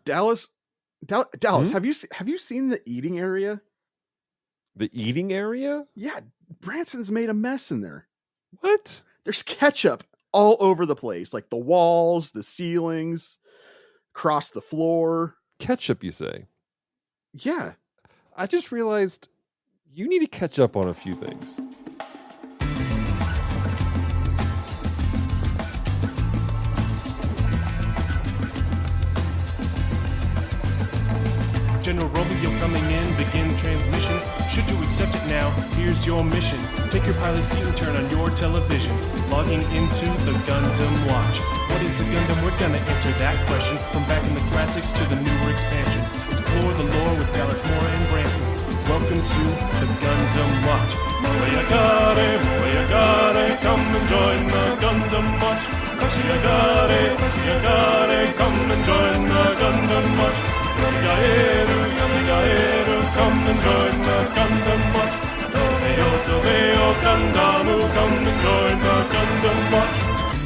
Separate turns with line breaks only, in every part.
Dallas, Dallas,
Hmm?
have you seen the eating area?
The eating area?
Yeah, Branson's made a mess in there.
What?
There's ketchup all over the place, like the walls, the ceilings, across the floor.
Ketchup, you say?
Yeah.
I just realized you need to catch up on a few things.
General Romeo coming in, begin transmission. Should you accept it now, here's your mission. Take your pilot seat and turn on your television. Logging into the Gundam Watch. What is a Gundam? We're gonna answer that question. From back in the classics to the newer expansion. Explore the lore with Dallas Moore and Branson. Welcome to the Gundam Watch. Moyagare, come and join the Gundam Watch. Kashiagare, come and join the Gundam Watch. Yamigaeru, come and join the Gundam Watch. Tobeo, Gandamu, come and join the Gundam Watch.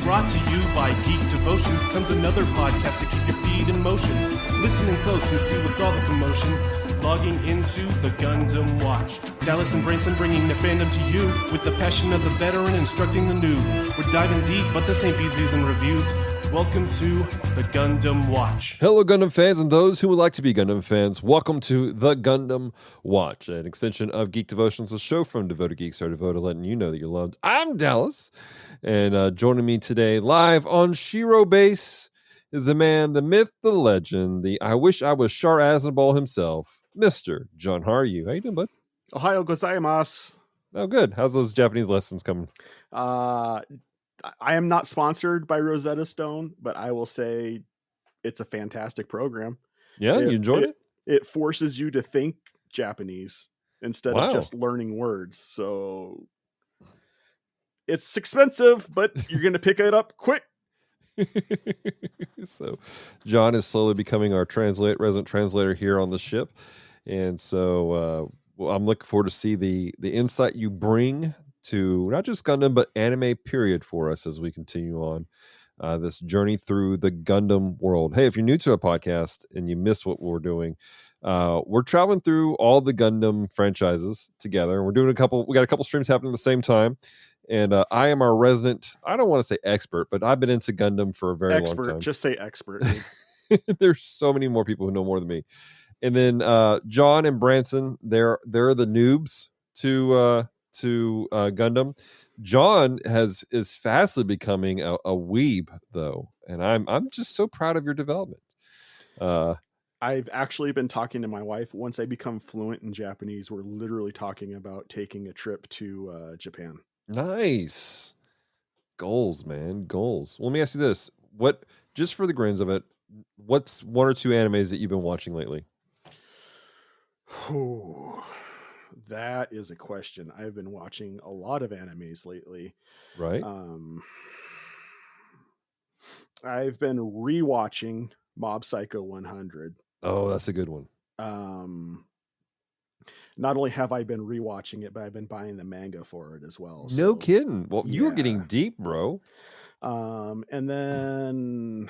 Brought to you by Geek Devotions comes another podcast to keep your feet in motion. Listen in close and see what's all the commotion. Logging into the Gundam Watch. Dallas and Branson bringing their fandom to you with the passion of the veteran instructing the new. We're diving deep, but this ain't Bees, Views, and Reviews. Welcome to the Gundam Watch.
Hello, Gundam fans, and those who would like to be Gundam fans. Welcome to the Gundam Watch, an extension of Geek Devotions, a show from devoted geeks are devoted, letting you know that you're loved. I'm Dallas, and joining me today live on Shiro Base is the man, the myth, the legend, the I wish I was Char Aznavour himself, Mr. John. How are you? How you doing, bud?
Ohio gozaimasu.
Oh, good. How's those Japanese lessons coming?
I am not sponsored by Rosetta Stone, but I will say it's a fantastic program.
Yeah, you enjoyed it?
It forces you to think Japanese instead of just learning words. So it's expensive, but you're going to pick it up quick.
So John is slowly becoming our resident translator here on the ship. And so I'm looking forward to see the insight you bring to not just Gundam, but anime period for us as we continue on this journey through the Gundam world. Hey, if you're new to a podcast and you missed what we're doing, we're traveling through all the Gundam franchises together. We're doing we got a couple streams happening at the same time. And I am our resident, I don't want to say expert, but I've been into Gundam for a very long time.
Just say expert.
There's so many more people who know more than me. And then John and Branson, they're the noobs to Gundam. John is fastly becoming a weeb though, and I'm just so proud of your development.
I've actually been talking to my wife. Once I become fluent in Japanese, we're literally talking about taking a trip to Japan.
Nice goals, man, goals. Well, let me ask you this: what, just for the grins of it, what's one or two animes that you've been watching lately?
Oh, that is a question. I've been watching a lot of animes lately.
Right.
I've been rewatching Mob Psycho 100.
Oh, that's a good one.
Not only have I been rewatching it, but I've been buying the manga for it as well.
No kidding. Well, you were getting deep, bro.
And then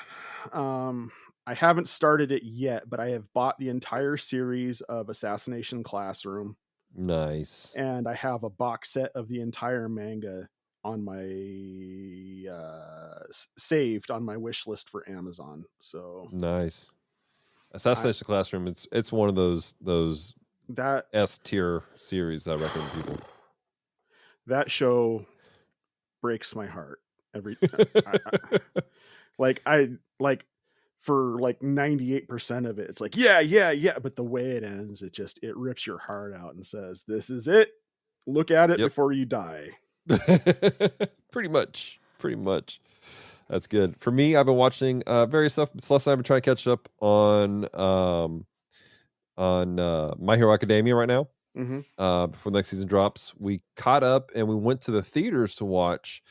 I haven't started it yet, but I have bought the entire series of Assassination Classroom.
Nice.
And I have a box set of the entire manga on my saved on my wish list for Amazon. So
nice. Assassination Classroom. It's one of those that S tier series I recommend people.
That show breaks my heart every for like 98% of it, it's like yeah, but the way it ends, it rips your heart out and says, "This is it. Look at it before you die."
Pretty much. That's good. For me, I've been watching various stuff. Celeste and I've been trying to catch up on My Hero Academia right now. Before the next season drops, we caught up and we went to the theaters to watch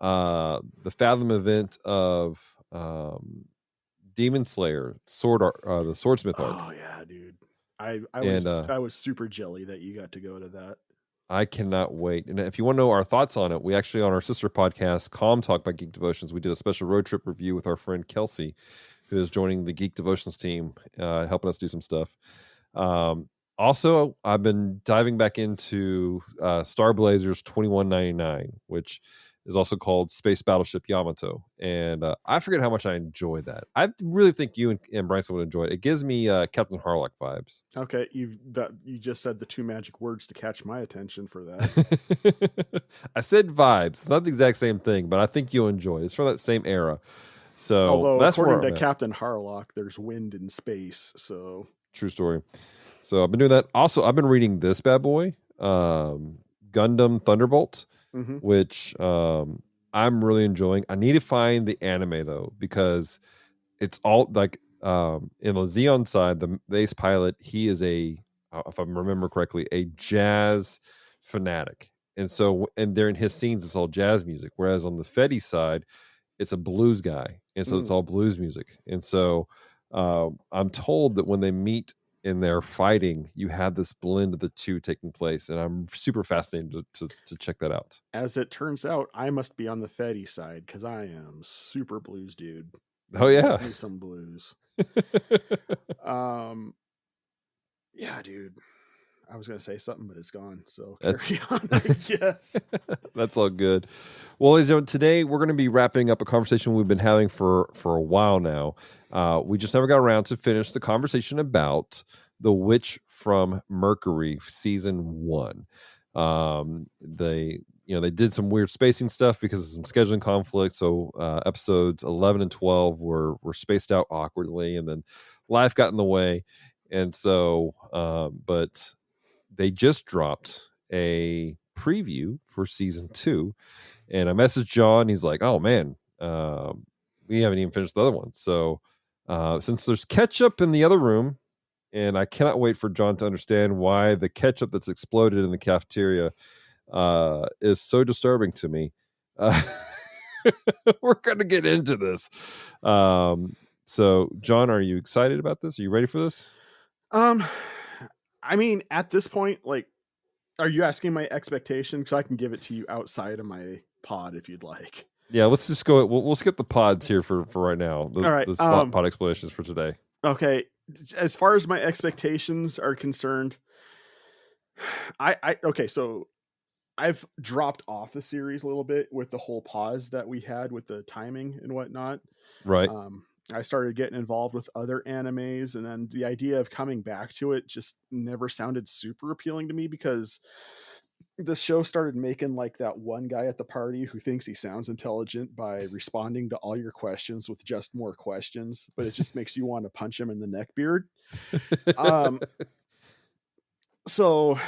the Fathom event of Demon Slayer the Swordsmith arc.
Oh yeah, dude. I was super jelly that you got to go to that.
I cannot wait. And if you want to know our thoughts on it, we actually, on our sister podcast, Calm Talk by Geek Devotions, we did a special road trip review with our friend Kelsey, who is joining the Geek Devotions team, helping us do some stuff. Also, I've been diving back into Star Blazers 2199, which is also called Space Battleship Yamato. And I forget how much I enjoy that. I really think you and Bryson would enjoy it. It gives me Captain Harlock vibes.
Okay, you just said the two magic words to catch my attention for that.
I said vibes. It's not the exact same thing, but I think you'll enjoy it. It's from that same era. So
although
that's
according to Captain Harlock, there's wind in space. So
true story. So I've been doing that. Also, I've been reading this bad boy, Gundam Thunderbolt, which I'm really enjoying. I need to find the anime though, because it's all like in the Xeon side, the ace pilot, he is if I remember correctly, a jazz fanatic. And so, and there in his scenes, it's all jazz music. Whereas on the Fetty side, it's a blues guy. And so it's all blues music. And so I'm told that when they meet in their fighting, you have this blend of the two taking place, and I'm super fascinated to check that out.
As it turns out, I must be on the Fetty side because I am super blues dude.
Oh yeah,
give me some blues. Yeah, dude. I was gonna say something, but it's gone. So carry on, I guess.
That's all good. Well, ladies and gentlemen, today we're going to be wrapping up a conversation we've been having for a while now. We just never got around to finish the conversation about the Witch from Mercury season 1. They did some weird spacing stuff because of some scheduling conflict. So episodes 11 and 12 were spaced out awkwardly, and then life got in the way. And so, but they just dropped a preview for season 2, and I messaged John. He's like, "Oh man, we haven't even finished the other one." So since there's ketchup in the other room, and I cannot wait for John to understand why the ketchup that's exploded in the cafeteria is so disturbing to me. We're going to get into this. So John, are you excited about this? Are you ready for this?
I mean, at this point, like, are you asking my expectation? Because I can give it to you outside of my pod if you'd like.
Yeah, let's just go. We'll skip the pods here for right now. All
right,
the pod explanations for today.
Okay, as far as my expectations are concerned, so I've dropped off the series a little bit with the whole pause that we had with the timing and whatnot.
Right.
I started getting involved with other animes, and then the idea of coming back to it just never sounded super appealing to me because the show started making like that one guy at the party who thinks he sounds intelligent by responding to all your questions with just more questions, but it just makes you want to punch him in the neck beard. So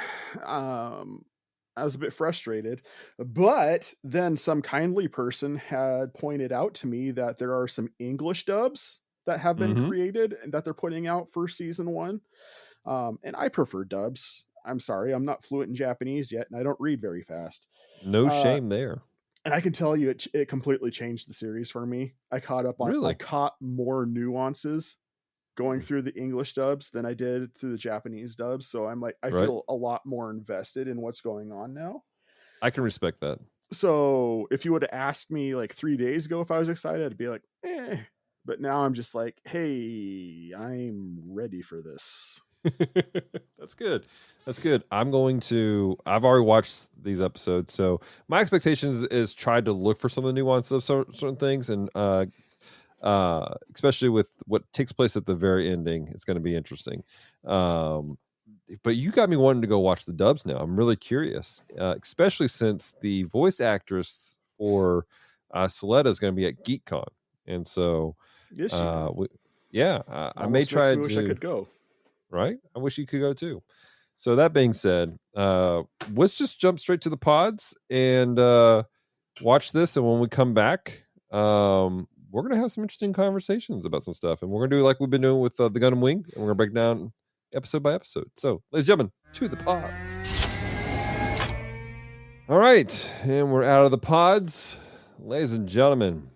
I was a bit frustrated, but then some kindly person had pointed out to me that there are some English dubs that have been created and that they're putting out for season 1. And I prefer dubs. I'm sorry, I'm not fluent in Japanese yet, and I don't read very fast.
No shame there.
And I can tell you, it completely changed the series for me. I caught up on, I caught more nuances going through the English dubs than I did through the Japanese dubs. So I'm like, I feel a lot more invested in what's going on now.
I can respect that.
So if you would have asked me like 3 days ago if I was excited, I'd be like, eh. But now I'm just like, hey, I'm ready for this.
That's good. That's good. I've already watched these episodes. So my expectations is tried to look for some of the nuances of certain things, and especially with what takes place at the very ending, it's going to be interesting. But you got me wanting to go watch the dubs now. I'm really curious, especially since the voice actress for Soletta is going to be at GeekCon, and so I may try to.
Wish I could go.
Right, I wish you could go too. So that being said, let's just jump straight to the pods and watch this. And when we come back, we're going to have some interesting conversations about some stuff, and we're going to do like we've been doing with the Gundam Wing, and we're going to break down episode by episode. So, ladies and gentlemen, to the pods. All right, and we're out of the pods. Ladies and gentlemen.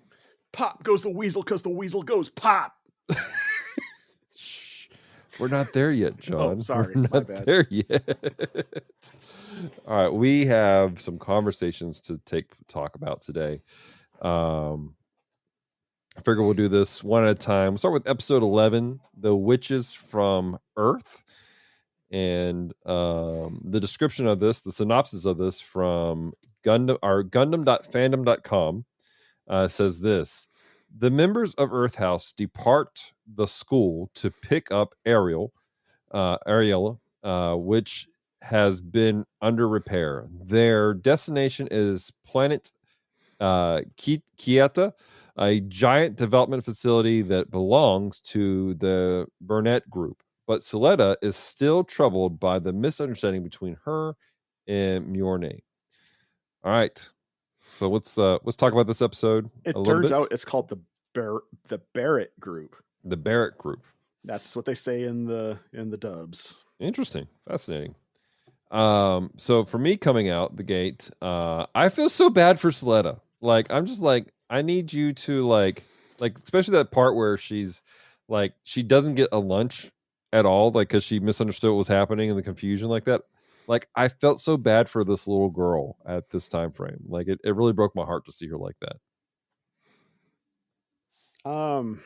Pop goes the weasel because the weasel goes pop.
We're not there yet, John.
Oh, sorry.
We're not there yet. All right, we have some conversations to talk about today. I figure we'll do this one at a time. We'll start with episode 11, The Witches from Earth. And the description of this, the synopsis of this from Gundam.fandom.com says this. The members of Earth House depart the school to pick up Ariel, which has been under repair. Their destination is planet Kieta, a giant development facility that belongs to the Burnett Group. But Soletta is still troubled by the misunderstanding between her and Mjorne. All right, so let's talk about this episode.
It turns out it's called the Barrett Group.
The Barrett Group.
That's what they say in the dubs.
Interesting, fascinating. So for me coming out the gate, I feel so bad for Soletta. Like I'm just like I need you to like especially that part where she's like she doesn't get a lunch at all, like because she misunderstood what was happening and the confusion like that. Like I felt so bad for this little girl at this time frame. Like it really broke my heart to see her like that.
All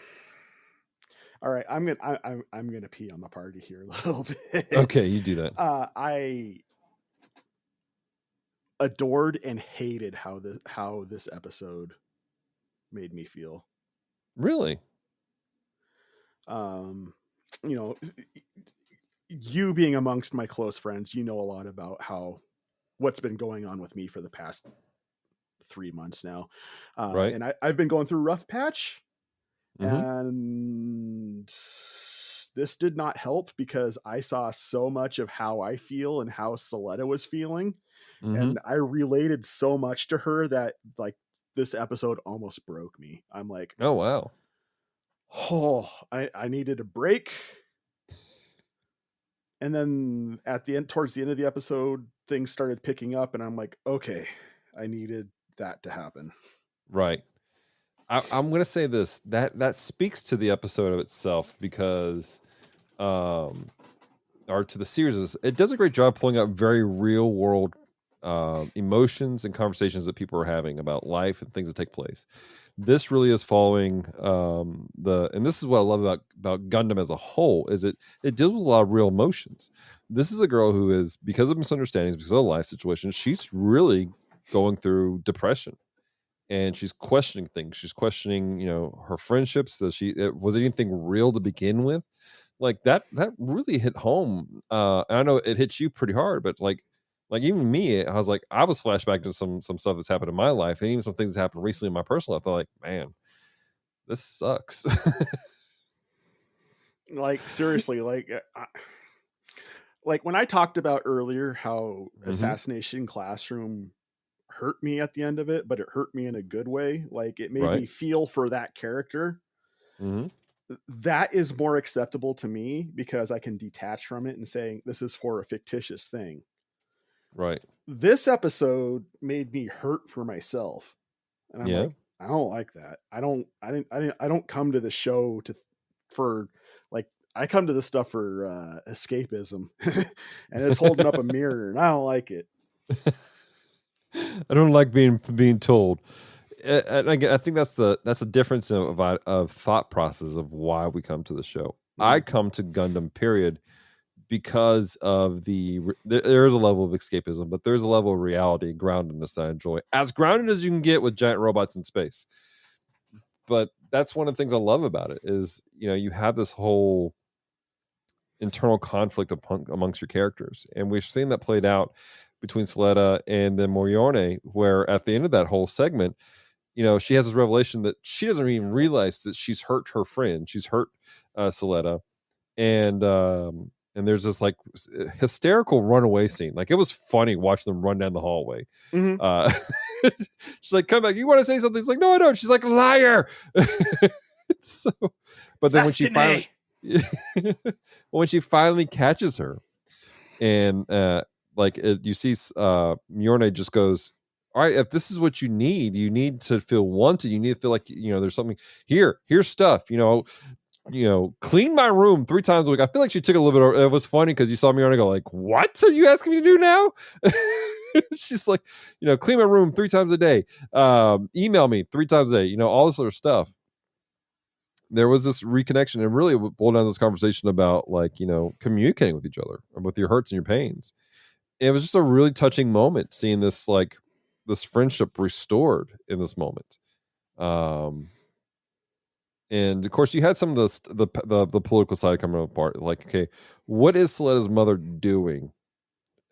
right, I'm gonna pee on the party here a little bit.
Okay, you do that.
I adored and hated how this episode made me feel.
Really?
You know, you being amongst my close friends, you know a lot about what's been going on with me for the past 3 months now.
Right.
And I've been going through a rough patch.
Mm-hmm.
And this did not help because I saw so much of how I feel and how Soletta was feeling.
Mm-hmm.
And I related so much to her that like this episode almost broke me. I'm like,
oh, wow.
Oh, I needed a break. And then towards the end of the episode, things started picking up and I'm like, okay, I needed that to happen.
Right. I'm going to say this, that speaks to the episode of itself because, or to the series, it does a great job pulling out very real world emotions and conversations that people are having about life and things that take place. This really is following and this is what I love about Gundam as a whole, is it deals with a lot of real emotions. This is a girl who is, because of misunderstandings, because of life situations, she's really going through depression. And she's questioning things. She's questioning, her friendships. Was anything real to begin with? Like that really hit home. I know it hits you pretty hard, but like even me, I was flashback to some stuff that's happened in my life, and even some things that happened recently in my personal life. I thought, like, man, this sucks.
Like seriously, like when I talked about earlier how Assassination Classroom hurt me at the end of it, but it hurt me in a good way. Like it made me feel for that character.
Mm-hmm.
That is more acceptable to me because I can detach from it and saying this is for a fictitious thing.
Right. This
episode made me hurt for myself. And I'm like, I don't like that. I don't come to the show I come to this stuff for escapism and it's holding up a mirror and I don't like it.
I don't like being told. And I think that's the difference of thought process of why we come to the show. Mm-hmm. I come to Gundam period because of there is a level of escapism, but there's a level of reality, groundedness that I enjoy. As grounded as you can get with giant robots in space. But that's one of the things I love about it is, you have this whole internal conflict amongst your characters. And we've seen that played out between Soletta and then Mjorne, where at the end of that whole segment, she has this revelation that she doesn't even realize that she's hurt her friend. She's hurt Soletta. And there's this like hysterical runaway scene. Like it was funny watching them run down the hallway. Mm-hmm. She's like, come back. You want to say something? He's like, no, I don't. She's like, liar. So, but then when she finally catches her and, you see Mjorne just goes, all right, if this is what you need to feel wanted. You need to feel like, there's something here's stuff, clean my room 3 times a week. I feel like she took a little bit. It was funny because you saw Mjorne go like, what are you asking me to do now? She's like, clean my room 3 times a day. Email me 3 times a day, all this sort of stuff. there was this reconnection, and really it boiled down to this conversation about like, communicating with each other and with your hurts and your pains. It was just a really touching moment seeing this, like, this friendship restored in this moment. And of course you had some of the political side coming apart. Like, okay, what is Soleda's mother doing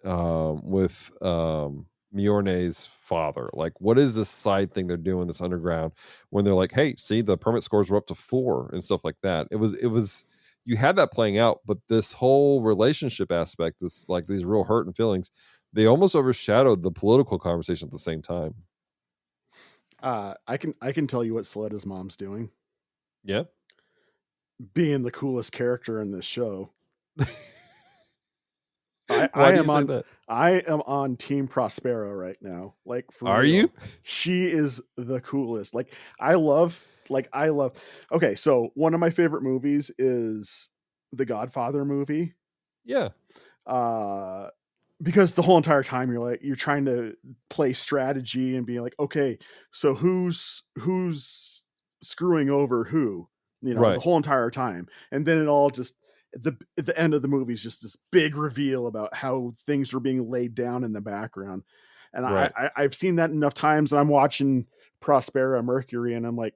with Mjolnir's father? Like, what is this side thing they're doing this underground when they're like, hey, see, the permit scores were up to 4 and stuff like that. It was you had that playing out, but this whole relationship aspect, this, like, these real hurt and feelings, they almost overshadowed the political conversation at the same time.
I can tell you what Soleda's mom's doing.
Yeah.
Being the coolest character in this show. I
Why do you
am
say
on
that?
I am on Team Prospero right now. Like, for
Are
real.
you?
She is the coolest. I love. Okay, so one of my favorite movies is the Godfather movie.
Yeah.
Because the whole entire time you're trying to play strategy and being like, okay, so who's screwing over who,
Right.
the whole entire time. And then it all just at the end of the movie is just this big reveal about how things are being laid down in the background. And
Right.
I've seen that enough times, and I'm watching Prospera Mercury and I'm like,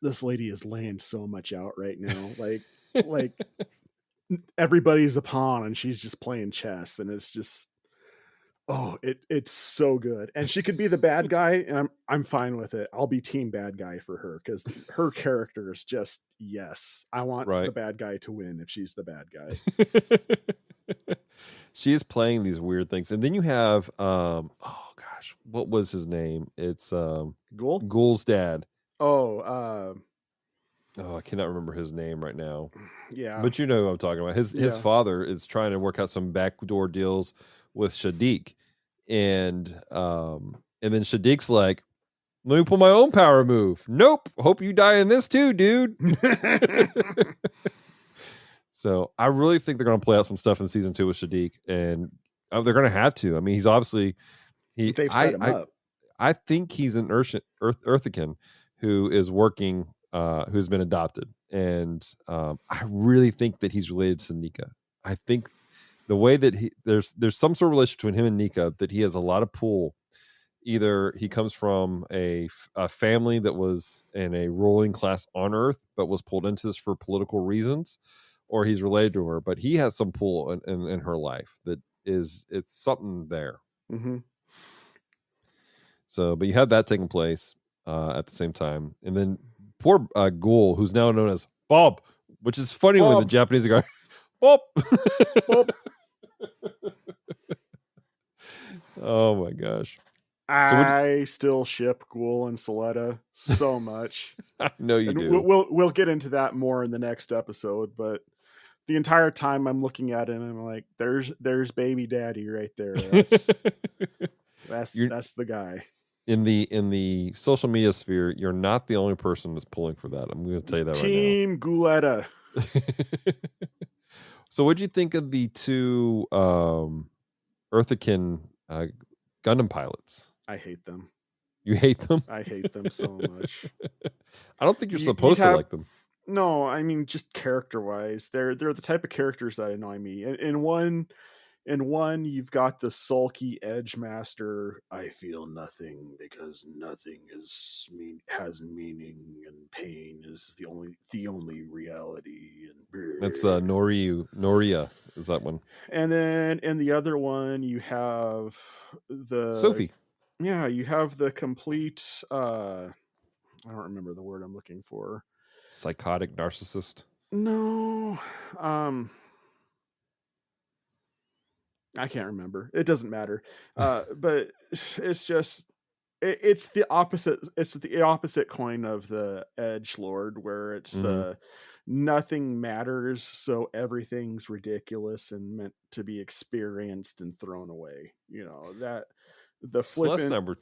this lady is laying so much out right now. Like everybody's a pawn and she's just playing chess, and it's just, it's so good. And she could be the bad guy, and I'm fine with it. I'll be team bad guy for her, because her character is just, yes, I want
Right.
the bad guy to win if she's the bad guy.
She is playing these weird things. And then you have oh gosh, what was his name? It's
Ghoul?
Ghoul's dad.
Oh,
I cannot remember his name right now.
yeah.
But you know who I'm talking about. His father is trying to work out some backdoor deals with Shadiq. And then Shadiq's like, let me pull my own power move. Nope. Hope you die in this too, dude. So I really think they're going to play out some stuff in season 2 with Shadiq, and they're going to have to. I mean, he's obviously
They've set him up.
I think he's an Earthican who is working, who's been adopted, and I really think that he's related to Nika. I think the way that there's some sort of relationship between him and Nika, that he has a lot of pull. Either he comes from a family that was in a ruling class on Earth, but was pulled into this for political reasons, or he's related to her. But he has some pull in her life that it's something there.
Mm-hmm.
So, but you have that taking place at the same time, and then poor Ghoul, who's now known as Bob, which is funny when the Japanese go, Bob. Bob. Oh my gosh.
I still ship Ghoul and Soleta so much.
I know you do.
We'll get into that more in the next episode, but the entire time I'm looking at him, I'm like, there's baby daddy right there. That's the guy.
In the social media sphere, you're not the only person that's pulling for that. I'm going to tell you that
Team Ghouletta.
So what'd you think of the 2 Earthican Gundam pilots?
I hate them.
You hate them?
I hate them so much.
I don't think you're supposed to like them.
No, I mean, just character-wise, they're the type of characters that annoy me. In one, you've got the sulky edge master. I feel nothing because nothing has meaning, and pain is the only reality. And
that's Noria is that one.
And then in the other one, you have the
Sophie.
Yeah, you have the complete. I don't remember the word I'm looking for.
Psychotic narcissist.
No, I can't remember. It doesn't matter. But it's just it's the opposite. It's the opposite coin of the edge lord, where it's the nothing matters, so everything's ridiculous and meant to be experienced and thrown away. That the flippant.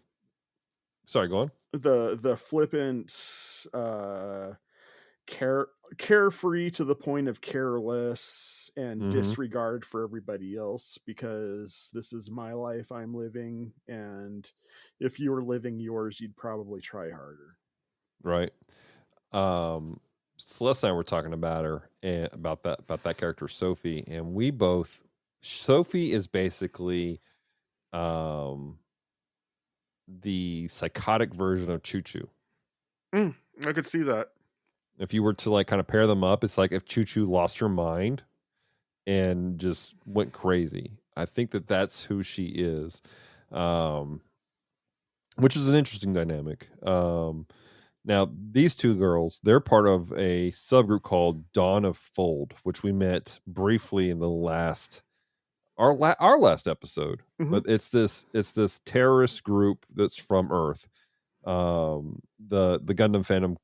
Sorry, go on.
The flippant, carefree to the point of careless and disregard for everybody else, because this is my life I'm living, and if you were living yours, you'd probably try harder.
Right. Celeste and I were talking about her and about that character Sophie, and we both Sophie is basically um the psychotic version of Choo Choo.
I could see that.
If you were to like kind of pair them up, it's like if Choo Choo lost her mind and just went crazy. I think that that's who she is, um, which is an interesting dynamic. Now, these two girls, they're part of a subgroup called Dawn of Fold, which we met briefly in the last our last episode.
Mhm.
But it's this terrorist group that's from Earth. The Gundam fandom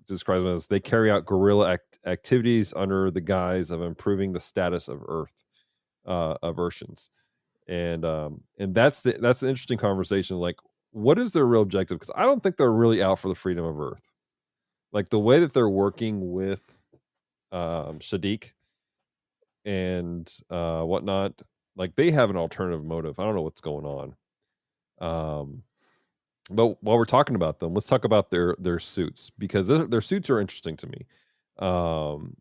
describes them as they carry out guerrilla activities under the guise of improving the status of Earth of Urshans. And that's an interesting conversation. Like, what is their real objective? Because I don't think they're really out for the freedom of Earth. Like the way that they're working with Shadiq and whatnot, like they have an alternative motive. I don't know what's going on. But while we're talking about them, let's talk about their suits, because their suits are interesting to me.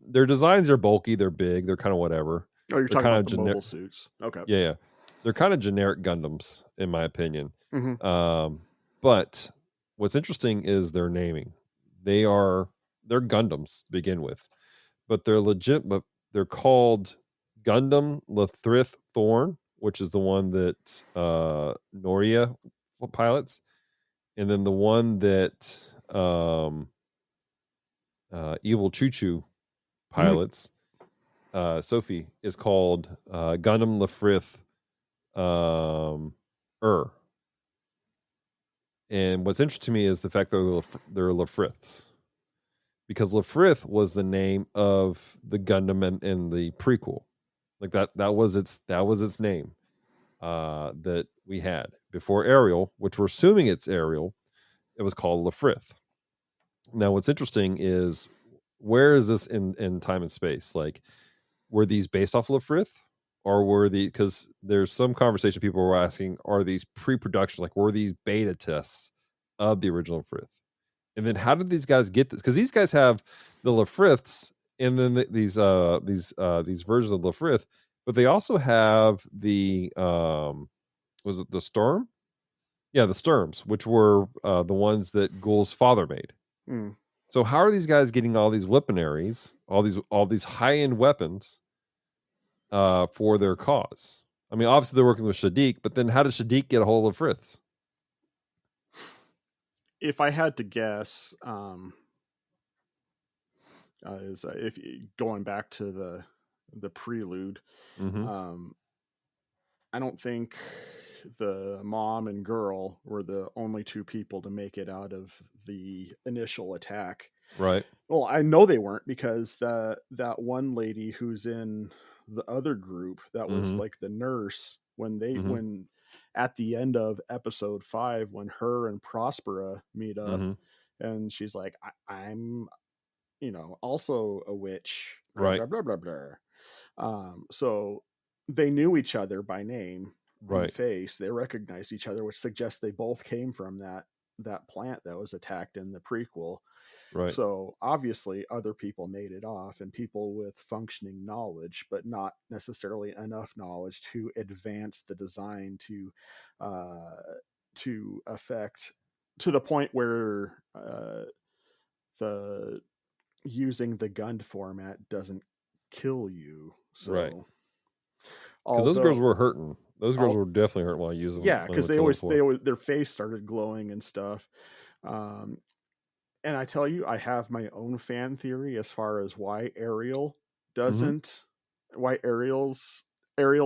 Their designs are bulky, they're big, they're kind of whatever.
Oh, you're
They're
talking
kind
about
of
the mobile suits. Okay.
yeah, yeah. They're kind of generic Gundams, in my opinion.
Mhm.
But what's interesting is their naming. They're Gundams to begin with, but they're legit. But they're called Gundam Lathrith Thorn, which is the one that Noria pilots, and then the one that Evil Choo Choo pilots, Sophie, is called Gundam Lathrith And what's interesting to me is the fact that they're Lafriths, because Lafrith was the name of the Gundam in the prequel. Like that was its name that we had before Ariel, which we're assuming it's Ariel. It was called Lafrith. Now, what's interesting is, where is this in time and space? Like, were these based off Lafrith, or were the, because there's some conversation people were asking, are these pre-production, like were these beta tests of the original Frith? And then how did these guys get this? Because these guys have the Lafriths, and then these versions of Lafrith, but they also have the was it the Sturm? Yeah, the Sturms, which were the ones that Ghoul's father made.
Mm.
So how are these guys getting all these weaponaries, all these high end weapons for their cause? I mean, obviously they're working with Shadiq, but then how does Shadiq get a hold of Friths?
If I had to guess, is if going back to the prelude,
Mm-hmm.
I don't think the mom and girl were the only two people to make it out of the initial attack.
Right.
Well, I know they weren't, because that one lady who's in the other group that was
Mm-hmm.
like the nurse, when
Mm-hmm.
when at the end of episode 5, when her and Prospera meet up,
Mm-hmm.
and she's like, I'm also a witch, blah
Right.
blah blah blah blah. So they knew each other by name and
Right.
face. They recognized each other, which suggests they both came from that plant that was attacked in the prequel.
Right.
So obviously other people made it off, and people with functioning knowledge, but not necessarily enough knowledge to advance the design to affect, to the point where the using the gun format doesn't kill you.
Right.
So
Because those girls
although
were hurting. Those girls
all
were definitely hurting while using
yeah,
when
because
it's level 4.
they always their face started glowing and stuff. um and I tell you, I have my own fan theory as far as why
Mm-hmm.
Ariel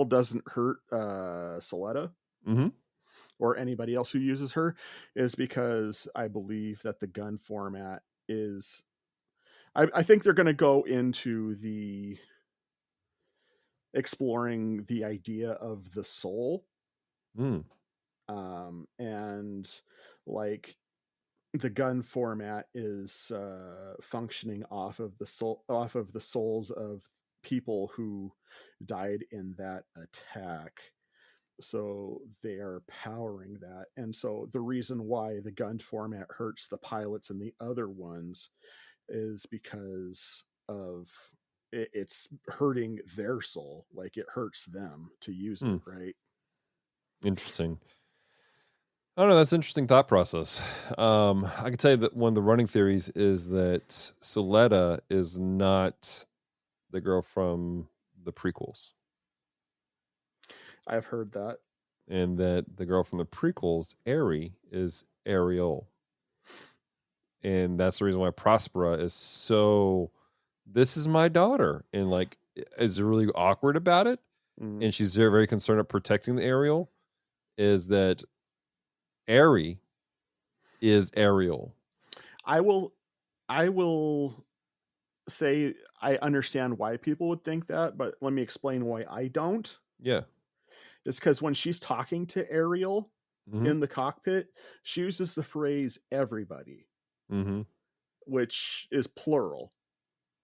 doesn't hurt Soletta
Mm-hmm.
or anybody else who uses her, is because I believe that the gun format is, I think they're going to go into the exploring the idea of the soul,
Mm.
and like the gun format is functioning off of the souls of people who died in that attack. So they are powering that, and so the reason why the gun format hurts the pilots and the other ones is because of it's hurting their soul. Like it hurts them to use it, right?
Interesting. I don't know. That's an interesting thought process. I can tell you that one of the running theories is that Soletta is not the girl from the prequels,
I've heard that.
and that the girl from the prequels, Ari, is Ariel, and that's the reason why Prospera is so. This is my daughter, and like is really awkward about it, and she's very, very concerned of protecting the Ariel. Is that Ari is Ariel?
I will say I understand why people would think that, but let me explain why I don't.
Yeah.
It's because when she's talking to Ariel
Mm-hmm.
in the cockpit, she uses the phrase everybody,
Mm-hmm.
which is plural,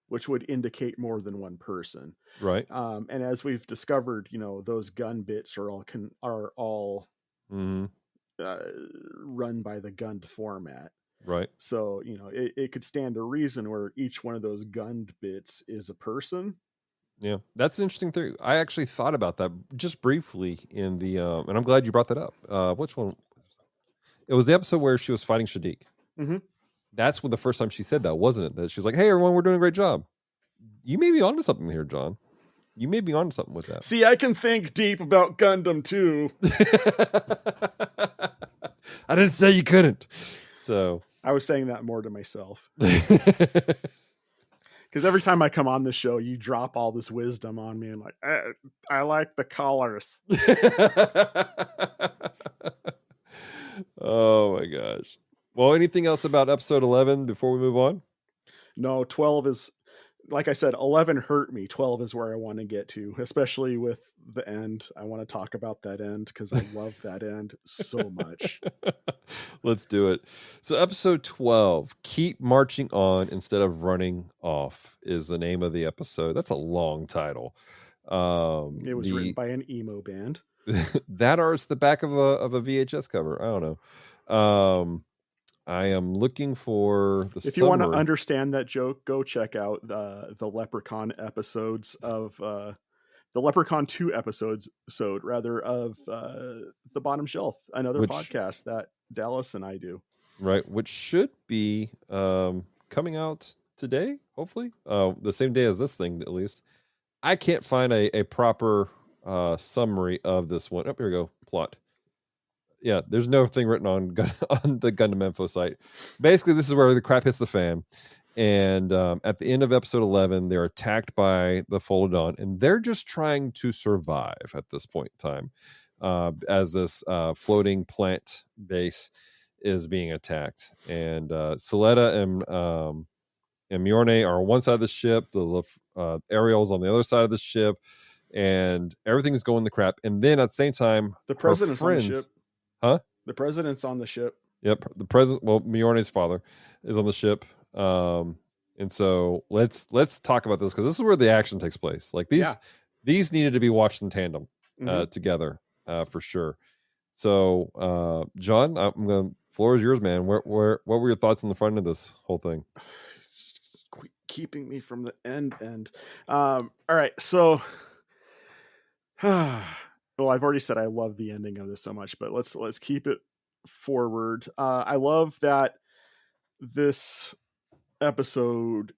which would indicate more than one person.
Right.
And as we've discovered, those gun bits are all
Mm-hmm.
Run by the Gund format.
Right.
So, it could stand to reason where each one of those Gund bits is a person.
Yeah, that's an interesting theory. I actually thought about that just briefly in the, and I'm glad you brought that up. Which one? It was the episode where she was fighting Shadiq.
Mm-hmm.
That's when the first time she said that, wasn't it? That she was like, "Hey, everyone, we're doing a great job." You may be onto something here, John. You may be onto something with that.
See, I can think deep about Gundam too.
I didn't say you couldn't. So
I was saying that more to myself. Because every time I come on the show, you drop all this wisdom on me. I'm like, I like the colors.
Oh my gosh. Well, anything else about episode 11 before we move on?
No, 12 is, like I said, 11 hurt me. 12 is where I want to get to, especially with the end. I want to talk about that end because I love that end so much.
Let's do it. So episode 12, Keep Marching On Instead of Running Off, is the name of the episode. That's a long title.
It was written by an emo band.
That or it's the back of a VHS cover. I don't know. I am looking for the
If you want to understand that joke, go check out the Leprechaun episodes of the Leprechaun 2 episodes of The Bottom Shelf, another podcast that Dallas and I do.
Right, which should be coming out today, hopefully. The same day as this thing, at least. I can't find a proper summary of this one. Oh, here we go. Plot. Yeah, there's no thing written on the Gundam Info site. Basically, this is where the crap hits the fan. And at the end of episode 11, they're attacked by the Folodon, and they're just trying to survive at this point in time as this floating plant base is being attacked. And Soletta and Mjorne are on one side of the ship, the Ariel's on the other side of the ship, and everything's going to crap. And then at the same time,
the president's on the ship.
Huh?
The president's on the ship.
Yep. The president, well, Mjorne's father is on the ship. And so let's talk about this because this is where the action takes place. Like these needed to be watched in tandem together for sure. So John, floor is yours, man. What were your thoughts on the front of this whole thing?
Keeping me from the end. All right, so well, I've already said I love the ending of this so much, but let's keep it forward. I love that this episode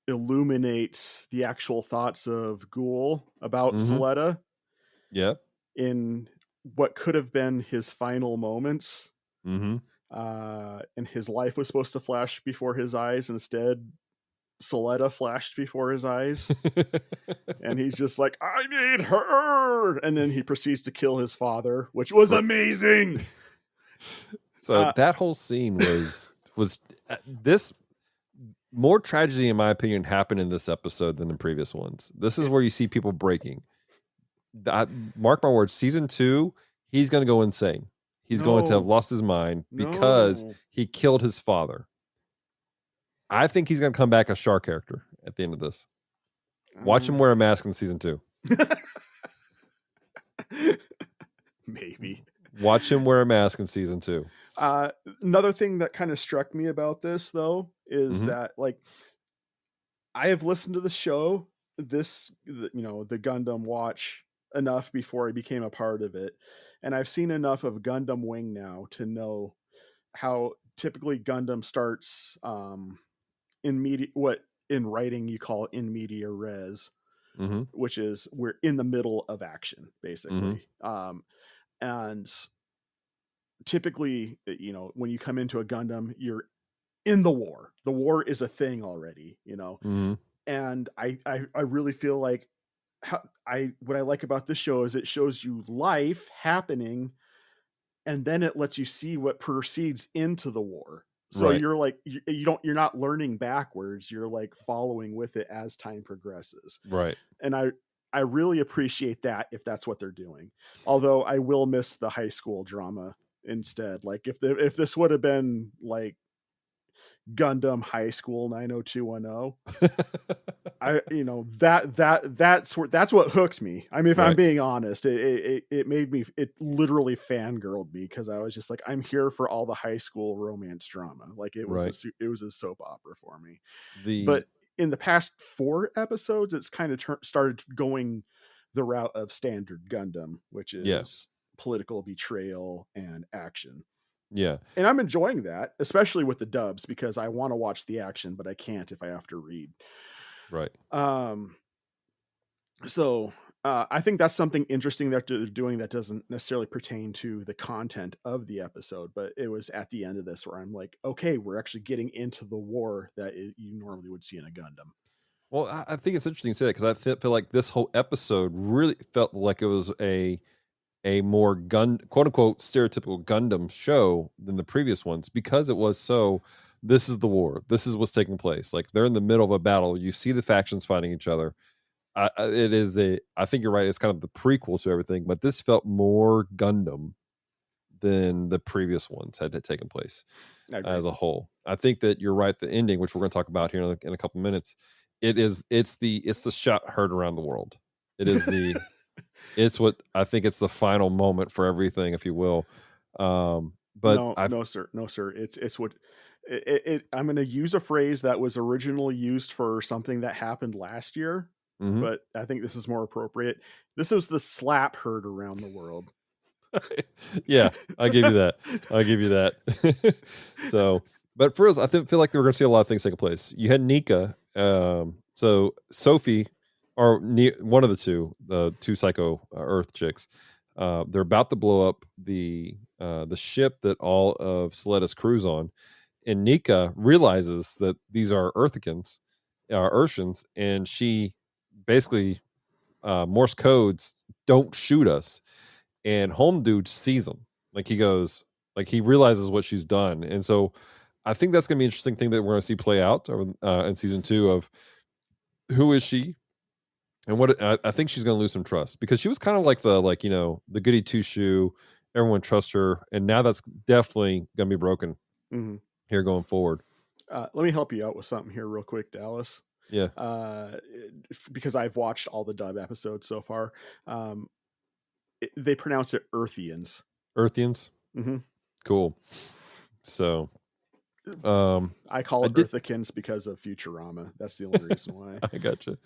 illuminates the actual thoughts of Ghoul about Soletta.
Yep.
In what could have been his final moments. And his life was supposed to flash before his eyes. Instead, Soletta flashed before his eyes. And he's just like, I need her. And then he proceeds to kill his father, which was amazing.
So that whole scene was this more tragedy, in my opinion, happened in this episode than in previous ones. This is where you see people breaking. Mark my words, season 2, he's going to go insane. He's going to have lost his mind because he killed his father. I think he's going to come back a Char character at the end of this. Watch him wear a mask in season 2.
Maybe.
Watch him wear a mask in season 2.
Another thing that kind of struck me about this, though, is
Mhm.
that like I have listened to the show, the Gundam Watch enough before I became a part of it, and I've seen enough of Gundam Wing now to know how typically Gundam starts in media what in writing you call in media res,
Mhm.
which is we're in the middle of action
Mhm.
basically. And typically, when you come into a Gundam, you're in the war. The war is a thing already,
Mhm.
and I really feel like what I like about this show is it shows you life happening, and then it lets you see what proceeds into the war. So
Right.
you're like you're not learning backwards. You're like following with it as time progresses,
Right.
and I really appreciate that if that's what they're doing. Although I will miss the high school drama instead. Like if this would have been like Gundam High School 90210, that's what hooked me. I mean, if I'm
Right.
being honest, it made me, it literally fangirled me because I was just like, I'm here for all the high school romance drama. Like
Right.
it was a soap opera for me.
The
But in the past 4 episodes, it's kind of started going the route of standard Gundam, which
Yeah.
is political betrayal and action.
Yeah.
And I'm enjoying that, especially with the dubs, because I want to watch the action, but I can't if I have to read.
Right.
Um, so I think that's something interesting that they're doing that doesn't necessarily pertain to the content of the episode, but it was at the end of this where I'm like, okay, we're actually getting into the war that you normally would see in a Gundam.
Well, I think it's interesting to say that because feel like this whole episode really felt like it was a more quote unquote stereotypical Gundam show than the previous ones because it was so. This is the war. This is what's taking place. Like they're in the middle of a battle. You see the factions fighting each other. It is a. I think you're right. It's kind of the prequel to everything, but this felt more Gundam than the previous ones had taken place
I agree.
as a whole. I think that you're right. The ending, which we're going to talk about here in a couple minutes, it's the shot heard around the world. It is the it's what I think it's the final moment for everything, if you will. But
No,
I
no, sir, no, sir. It's what I'm going to use a phrase that was originally used for something that happened last year,
mhm.
but I think this is more appropriate. This is the slap heard around the world.
Yeah, I give you that. I give you that. So, but for us, feel like we're going to see a lot of things taking place. You had Nika, so Sophie, or one of the two psycho Earth chicks. They're about to blow up the ship that all of Soletta's crew's on, and Nika realizes that these are Urshans, and she basically Morse codes, "Don't shoot us." And Home Dude sees them. Like he goes, like he realizes what she's done, and so I think that's gonna be an interesting thing that we're gonna see play out in season 2 of who is she and what I think she's gonna lose some trust because she was kind of like the goody two shoe. Everyone trusts her, and now that's definitely gonna be broken
Mm-hmm.
here going forward.
Let me help you out with something here, real quick, Dallas.
Yeah.
Because I've watched all the dub episodes so far. They pronounce it Earthians.
Earthians.
Mm-hmm.
Cool. So,
I call it
did,
Earthicans because of Futurama. That's the only reason why.
I gotcha.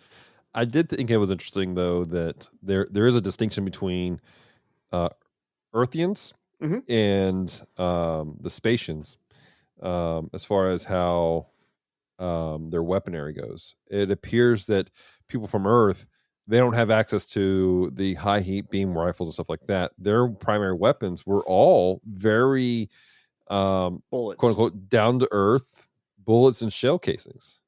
I did think it was interesting though that there is a distinction between Earthians
Mm-hmm.
and the Spatians as far as how their weaponry goes. It appears that people from Earth, they don't have access to the high heat beam rifles and stuff like that. Their primary weapons were all very
Bullets,
quote unquote down to earth bullets and shell casings.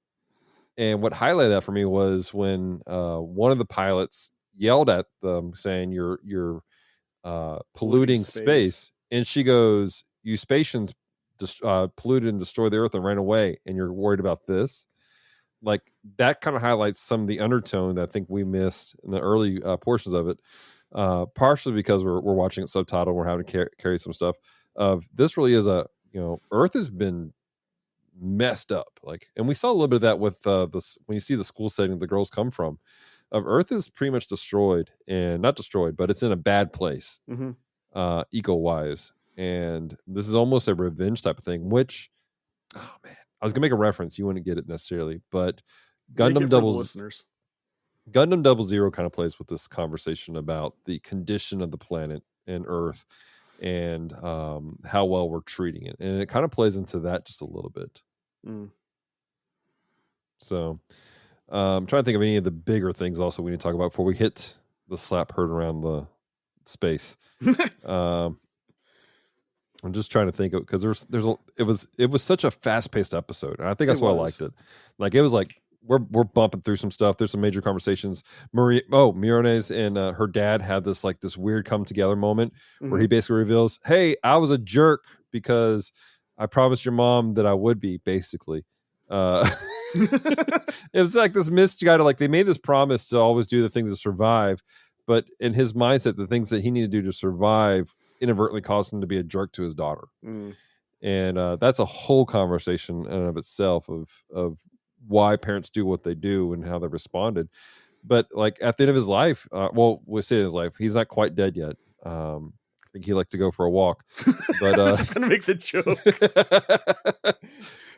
And what highlighted that for me was when one of the pilots yelled at them saying you're polluting space. And she goes, "You Spatians polluted and destroyed the earth and ran away, and you're worried about this." Like that kind of highlights some of the undertone that I think we missed in the early portions of it. Partially because we're watching it subtitled, we're having to carry some stuff. Of this really is Earth has been messed up. Like, and we saw a little bit of that with this when you see the school setting the girls come from. Of Earth is pretty much destroyed, and not destroyed, but it's in a bad place, eco wise. And this is almost a revenge type of thing. Which, oh man, I was gonna make a reference. You wouldn't get it necessarily, but
Make
Gundam
it for the
Double
listeners.
Gundam Double Zero kind of plays with this conversation about the condition of the planet and Earth, and how well we're treating it, and it kind of plays into that just a little bit.
Mm.
So, I'm trying to think of any of the bigger things also we need to talk about before we hit the slap heard around the space. um, I'm just trying to think of, because it was such a fast paced episode, and I think that's why I liked it. Like it was like we're bumping through some stuff. There's some major conversations. Mirones and her dad had this weird come together moment where he basically reveals, "Hey, I was a jerk because I promised your mom that I would be." Basically, it was like this misguided. Like they made this promise to always do the things to survive, but in his mindset, the things that he needed to do to survive inadvertently caused him to be a jerk to his daughter. And that's a whole conversation in and of itself of why parents do what they do and how they responded. But like at the end of his life, we'll say his life, he's not quite dead yet. I think he liked to go for a walk. But
I was just gonna make the joke.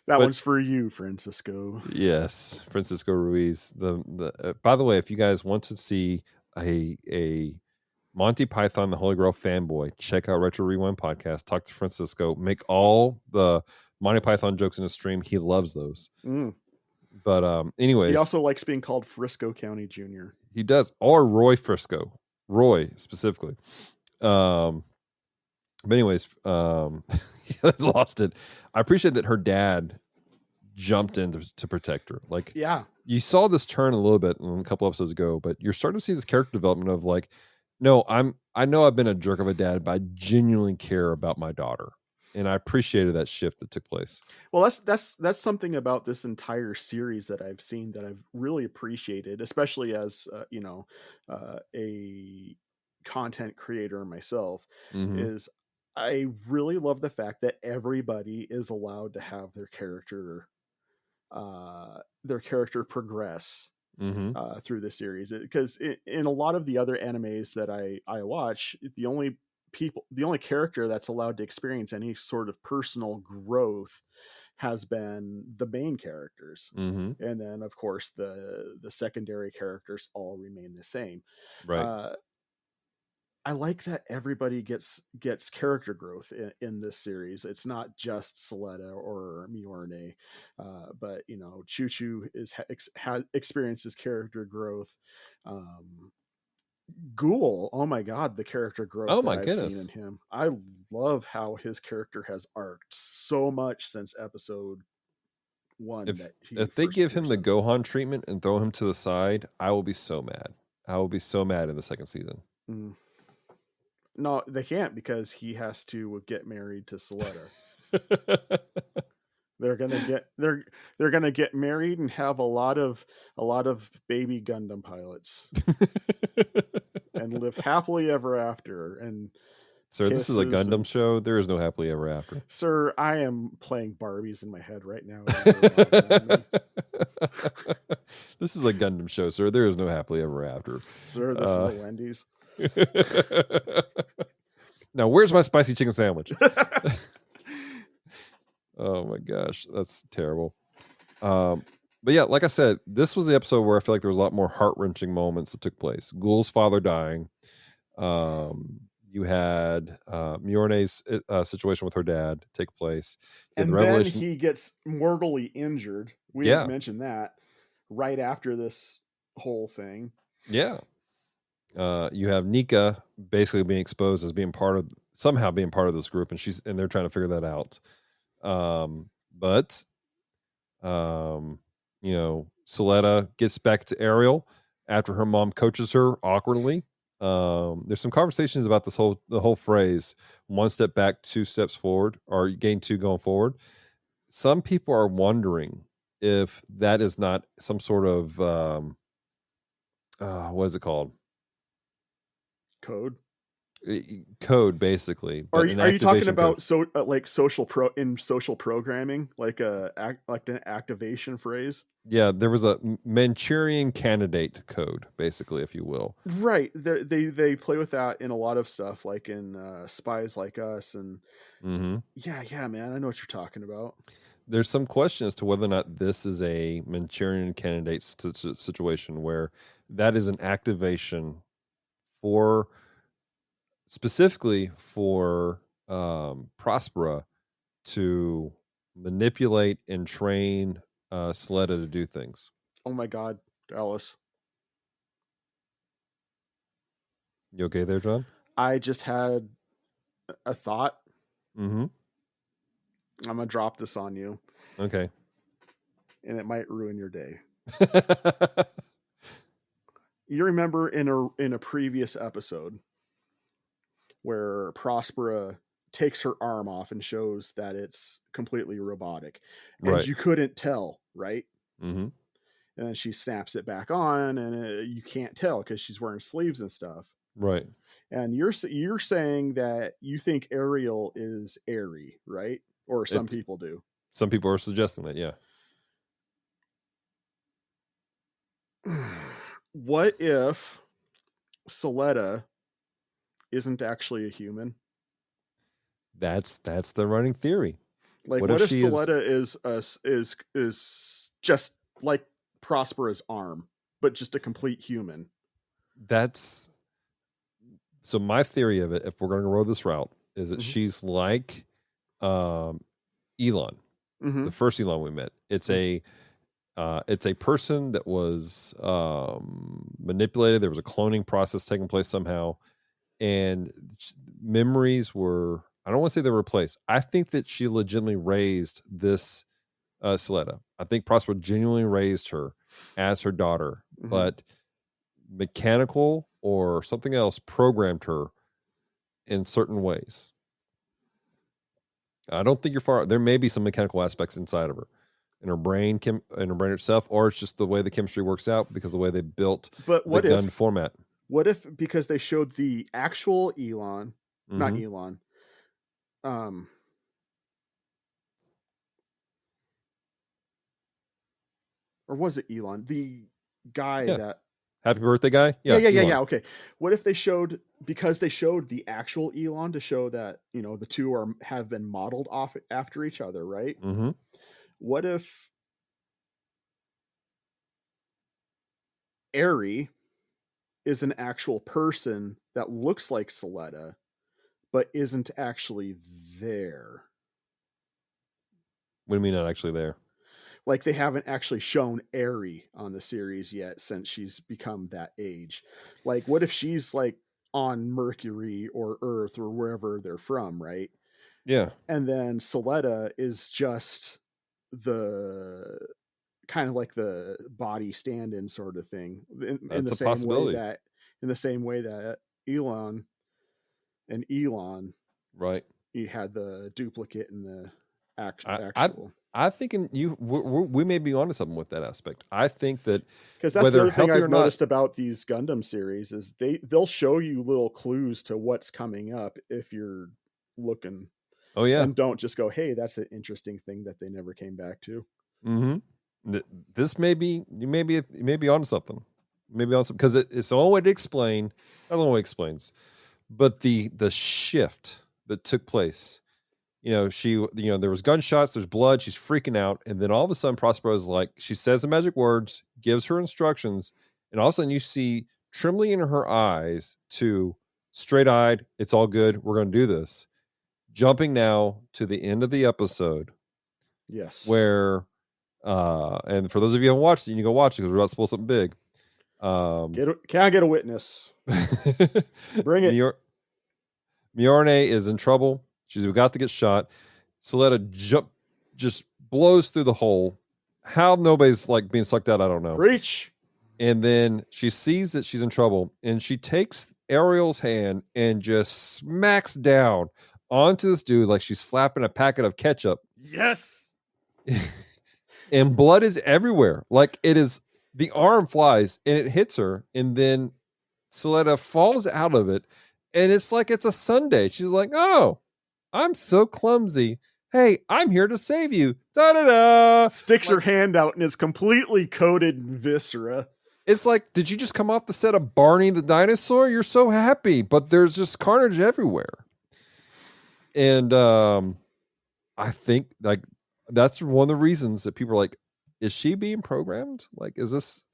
That one's for you, Francisco.
Yes, Francisco Ruiz. By the way, if you guys want to see a Monty Python, the Holy Grail fanboy, check out Retro Rewind podcast. Talk to Francisco. Make all the Monty Python jokes in his stream. He loves those. But anyways,
he also likes being called Frisco County Jr.
He does, or Roy Frisco, Roy specifically. But anyways, lost it. I appreciate that her dad jumped in to protect her. Like,
yeah,
you saw this turn a little bit a couple episodes ago, but you're starting to see this character development of like, no, I know I've been a jerk of a dad, but I genuinely care about my daughter, and I appreciated that shift that took place.
Well, that's something about this entire series that I've seen that I've really appreciated, especially as a content creator myself. Is I really love the fact that everybody is allowed to have their character progress through the series, because in a lot of the other animes that I watch, the only character that's allowed to experience any sort of personal growth has been the main characters, and then of course the secondary characters all remain the same.
Right.
I like that everybody gets character growth in this series. It's not just Soletta or Miorne, but Choo Choo experiences character growth. Ghoul, oh my god, the character growth that I've seen in him. I love how his character has arced so much since episode 1.
If they give him the Gohan treatment and throw him to the side, I will be so mad. I will be so mad in the second season.
No, they can't, because he has to get married to Soletta. They're gonna get married and have a lot of baby Gundam pilots, and live happily ever after. And
sir, this is a Gundam show. There is no happily ever after.
Sir, I am playing Barbies in my head right now.
This is a Gundam show, sir. There is no happily ever after.
Sir, this is a Wendy's.
Now, where's my spicy chicken sandwich? Oh my gosh, that's terrible. But yeah, like I said, this was the episode where I feel like there was a lot more heart-wrenching moments that took place. Ghoul's father dying. You had Miorne's situation with her dad take place.
And then he gets mortally injured. We didn't mention that right after this whole thing.
Yeah. You have Nika basically being exposed as somehow being part of this group, and they're trying to figure that out. But Soletta gets back to Ariel after her mom coaches her awkwardly. There's some conversations about the whole phrase, 1 step back, 2 steps forward, or gain 2 going forward. Some people are wondering if that is not some sort of what is it called? Code, basically.
Are you talking about like social programming, like an activation phrase?
Yeah, there was a Manchurian candidate code, basically, if you will.
Right. They play with that in a lot of stuff, like in Spies Like Us, and yeah, man, I know what you're talking about.
there's some question as to whether or not this is a Manchurian candidate situation where that is an activation for specifically for Prospera to manipulate and train Sleda to do things.
Oh my God, Dallas.
You okay there, John?
I just had a thought.
Mm-hmm.
I'm gonna drop this on you,
Okay.
and it might ruin your day. You remember in a previous episode where Prospera takes her arm off and shows that it's completely robotic, and
Right.
you couldn't tell, right?
Mm-hmm.
And then she snaps it back on, and you can't tell because she's wearing sleeves and stuff.
Right.
And you're saying that you think Ariel is airy, right? Or some people do.
Some people are suggesting that, yeah.
What if Soletta isn't actually a human?
That's the running theory.
Like, what if Soletta is just like Prospera's arm, but just a complete human?
That's so my theory of it, if we're going to roll this route, is that she's like Elon, the first Elon we met. It's a person that was manipulated. There was a cloning process taking place somehow, and memories were, I don't want to say they were replaced. I think that she legitimately raised this Soletta. I think Prospera genuinely raised her as her daughter, but mechanical or something else programmed her in certain ways. I don't think you're far. There may be some mechanical aspects inside of her, in her brain, in her brain itself, or it's just the way the chemistry works out because of the way they built the gun format.
What if, because they showed the actual Elon, not Elon, or was it Elon? The guy that
Happy Birthday guy?
Yeah. Okay. What if they showed, because they showed the actual Elon to show that, you know, the two have been modeled off after each other, right?
Mm-hmm.
What if Ari is an actual person that looks like Soletta, but isn't actually there?
What do you mean not actually there?
Like, they haven't actually shown Ari on the series yet since she's become that age. Like, what if she's like on Mercury or Earth or wherever they're from, right?
Yeah.
And then Soletta is just the kind of like the body stand-in sort of thing. In the same way that Elon,
right,
he had the duplicate and the actual.
I think we may be onto something with that aspect. I think that,
because that's the other thing I've noticed about these Gundam series is they'll show you little clues to what's coming up if you're looking.
Oh yeah,
and don't just go, hey, that's an interesting thing that they never came back to.
This may be, you may be onto something. Maybe on some, because it's the only way to explain. Not the only way it explains, but the shift that took place. You know, there was gunshots, there's blood, she's freaking out, and then all of a sudden Prospero is like, she says the magic words, gives her instructions, and all of a sudden you see trembling in her eyes to straight-eyed, it's all good, we're going to do this. Jumping now to the end of the episode.
Yes.
Where, and for those of you who haven't watched it, you can go watch it because we're about to spoil something big.
Can I get a witness? Bring it.
Miorne is in trouble. She's got to get shot. Soletta just blows through the hole. How nobody's like being sucked out, I don't know.
Preach.
And then she sees that she's in trouble, and she takes Ariel's hand and just smacks down onto this dude like she's slapping a packet of ketchup.
Yes.
And blood is everywhere. Like, it is, the arm flies and it hits her, and then Soletta falls out of it, and it's like it's a Sunday. She's like, oh, I'm so clumsy. Hey, I'm here to save you. Da-da-da.
Sticks her hand out, and it's completely coated in viscera.
It's like, did you just come off the set of Barney the Dinosaur? You're so happy, but there's just carnage everywhere. And I think, like, that's one of the reasons that people are like, is she being programmed? Like, is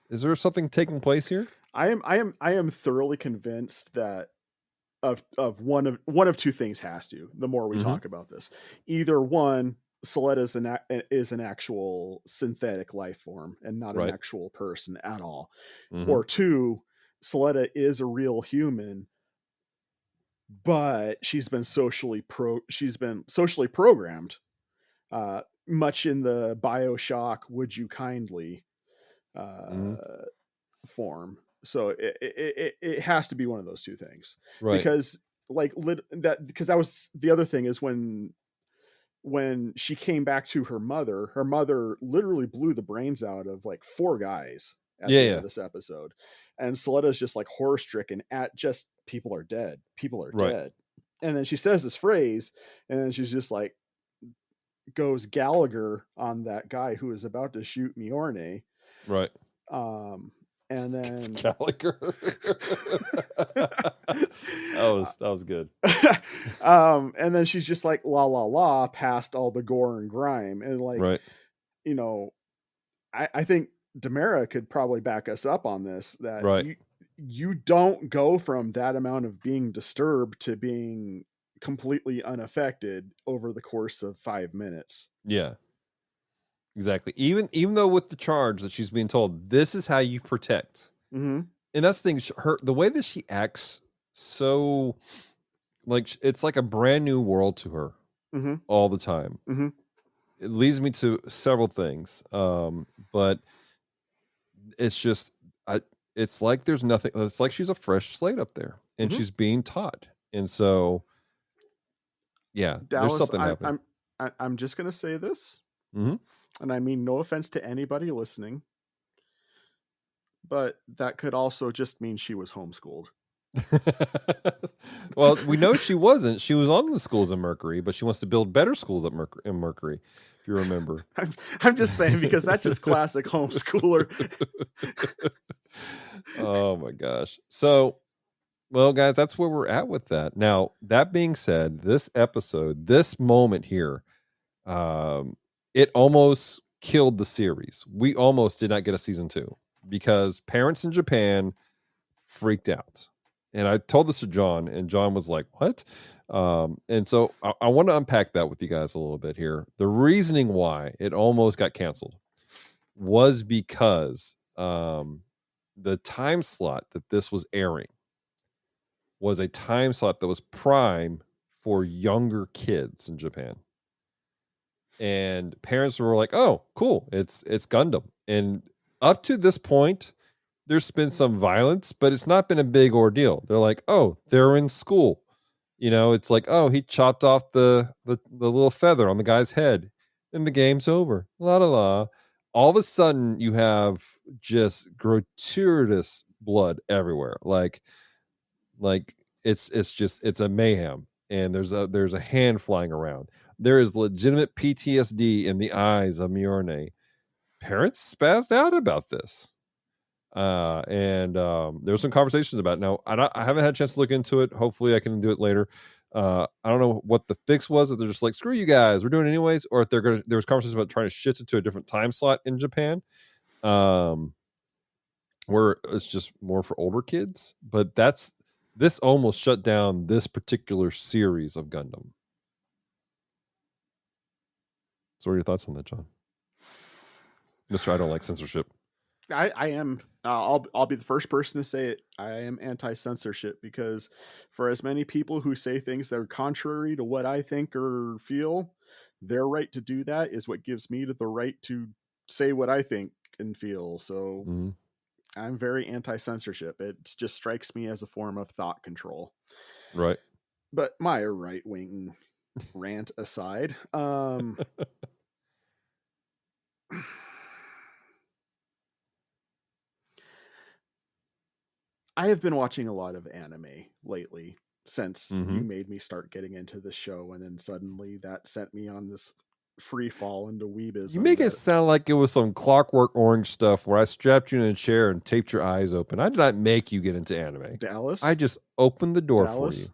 there something taking place here?
I am thoroughly convinced that of one of two things has to. The more we
Mm-hmm.
talk about this, either one, Soletta is an actual synthetic life form and not an
Right.
actual person at all,
Mm-hmm.
or two, Soletta is a real human, but she's been socially programmed, much in the BioShock "Would You Kindly"
Mm-hmm.
form. So it has to be one of those two things,
Right.
because because that was the other thing, is when she came back to her mother literally blew the brains out of like 4 guys at the end of this episode, and Soletta's just like horror stricken at just people are dead,
Right.
dead. And then she says this phrase, and then she's just like, goes Gallagher on that guy who is about to shoot Mjolnir.
Right.
And then
Gallagher. that was good.
And then she's just like, la la la, past all the gore and grime. And like,
Right.
you know, I think Demara could probably back us up on this, that
Right.
you don't go from that amount of being disturbed to being completely unaffected over the course of 5 minutes.
Yeah. Exactly. Even though with the charge that she's being told, this is how you protect.
Mm-hmm.
And that's the thing, the way that she acts, so like it's like a brand new world to her
Mm-hmm.
all the time.
Mm-hmm.
It leads me to several things. But it's just, it's like there's nothing. It's like she's a fresh slate up there, and she's being taught. And so, yeah,
Dallas,
there's something happening.
I'm just gonna say this,
Mm-hmm.
and I mean no offense to anybody listening, but that could also just mean she was homeschooled.
Well, we know she wasn't. She was on the schools in Mercury, but she wants to build better schools at Mercury, if you remember.
I'm just saying, because that's just classic homeschooler.
Oh my gosh. So, well, guys, that's where we're at with that. Now, that being said, this episode, this moment here, it almost killed the series. We almost did not get a season 2 because parents in Japan freaked out. And I told this to John, and John was like, what? And so I want to unpack that with you guys a little bit here. The reasoning why it almost got canceled was because the time slot that this was airing was a time slot that was prime for younger kids in Japan. And parents were like, oh, cool, it's Gundam. And up to this point, there's been some violence, but it's not been a big ordeal. They're like, oh, they're in school. You know, it's like, oh, he chopped off the little feather on the guy's head and the game's over. La la la. All of a sudden you have just gratuitous blood everywhere. Like it's a mayhem, and there's a hand flying around. There is legitimate PTSD in the eyes of Mjolnir. Parents spazzed out about this. And there was some conversations about it. Now I haven't had a chance to look into it. Hopefully I can do it later. I don't know what the fix was, if they're just like, screw you guys, we're doing it anyways, or if there was conversations about trying to shift it to a different time slot in Japan, where it's just more for older kids. But this almost shut down this particular series of Gundam. So what are your thoughts on that, John? Mr. I don't like censorship.
I am. I'll be the first person to say it. I am anti-censorship, because for as many people who say things that are contrary to what I think or feel, their right to do that is what gives me the right to say what I think and feel. So I'm very anti-censorship. It just strikes me as a form of thought control.
Right.
But my right-wing rant aside, I have been watching a lot of anime lately since you made me start getting into the show, and then suddenly that sent me on this free fall into weebism.
You make it sound like it was some Clockwork Orange stuff where I strapped you in a chair and taped your eyes open. I did not make you get into anime.
Dallas,
I just opened the door for you.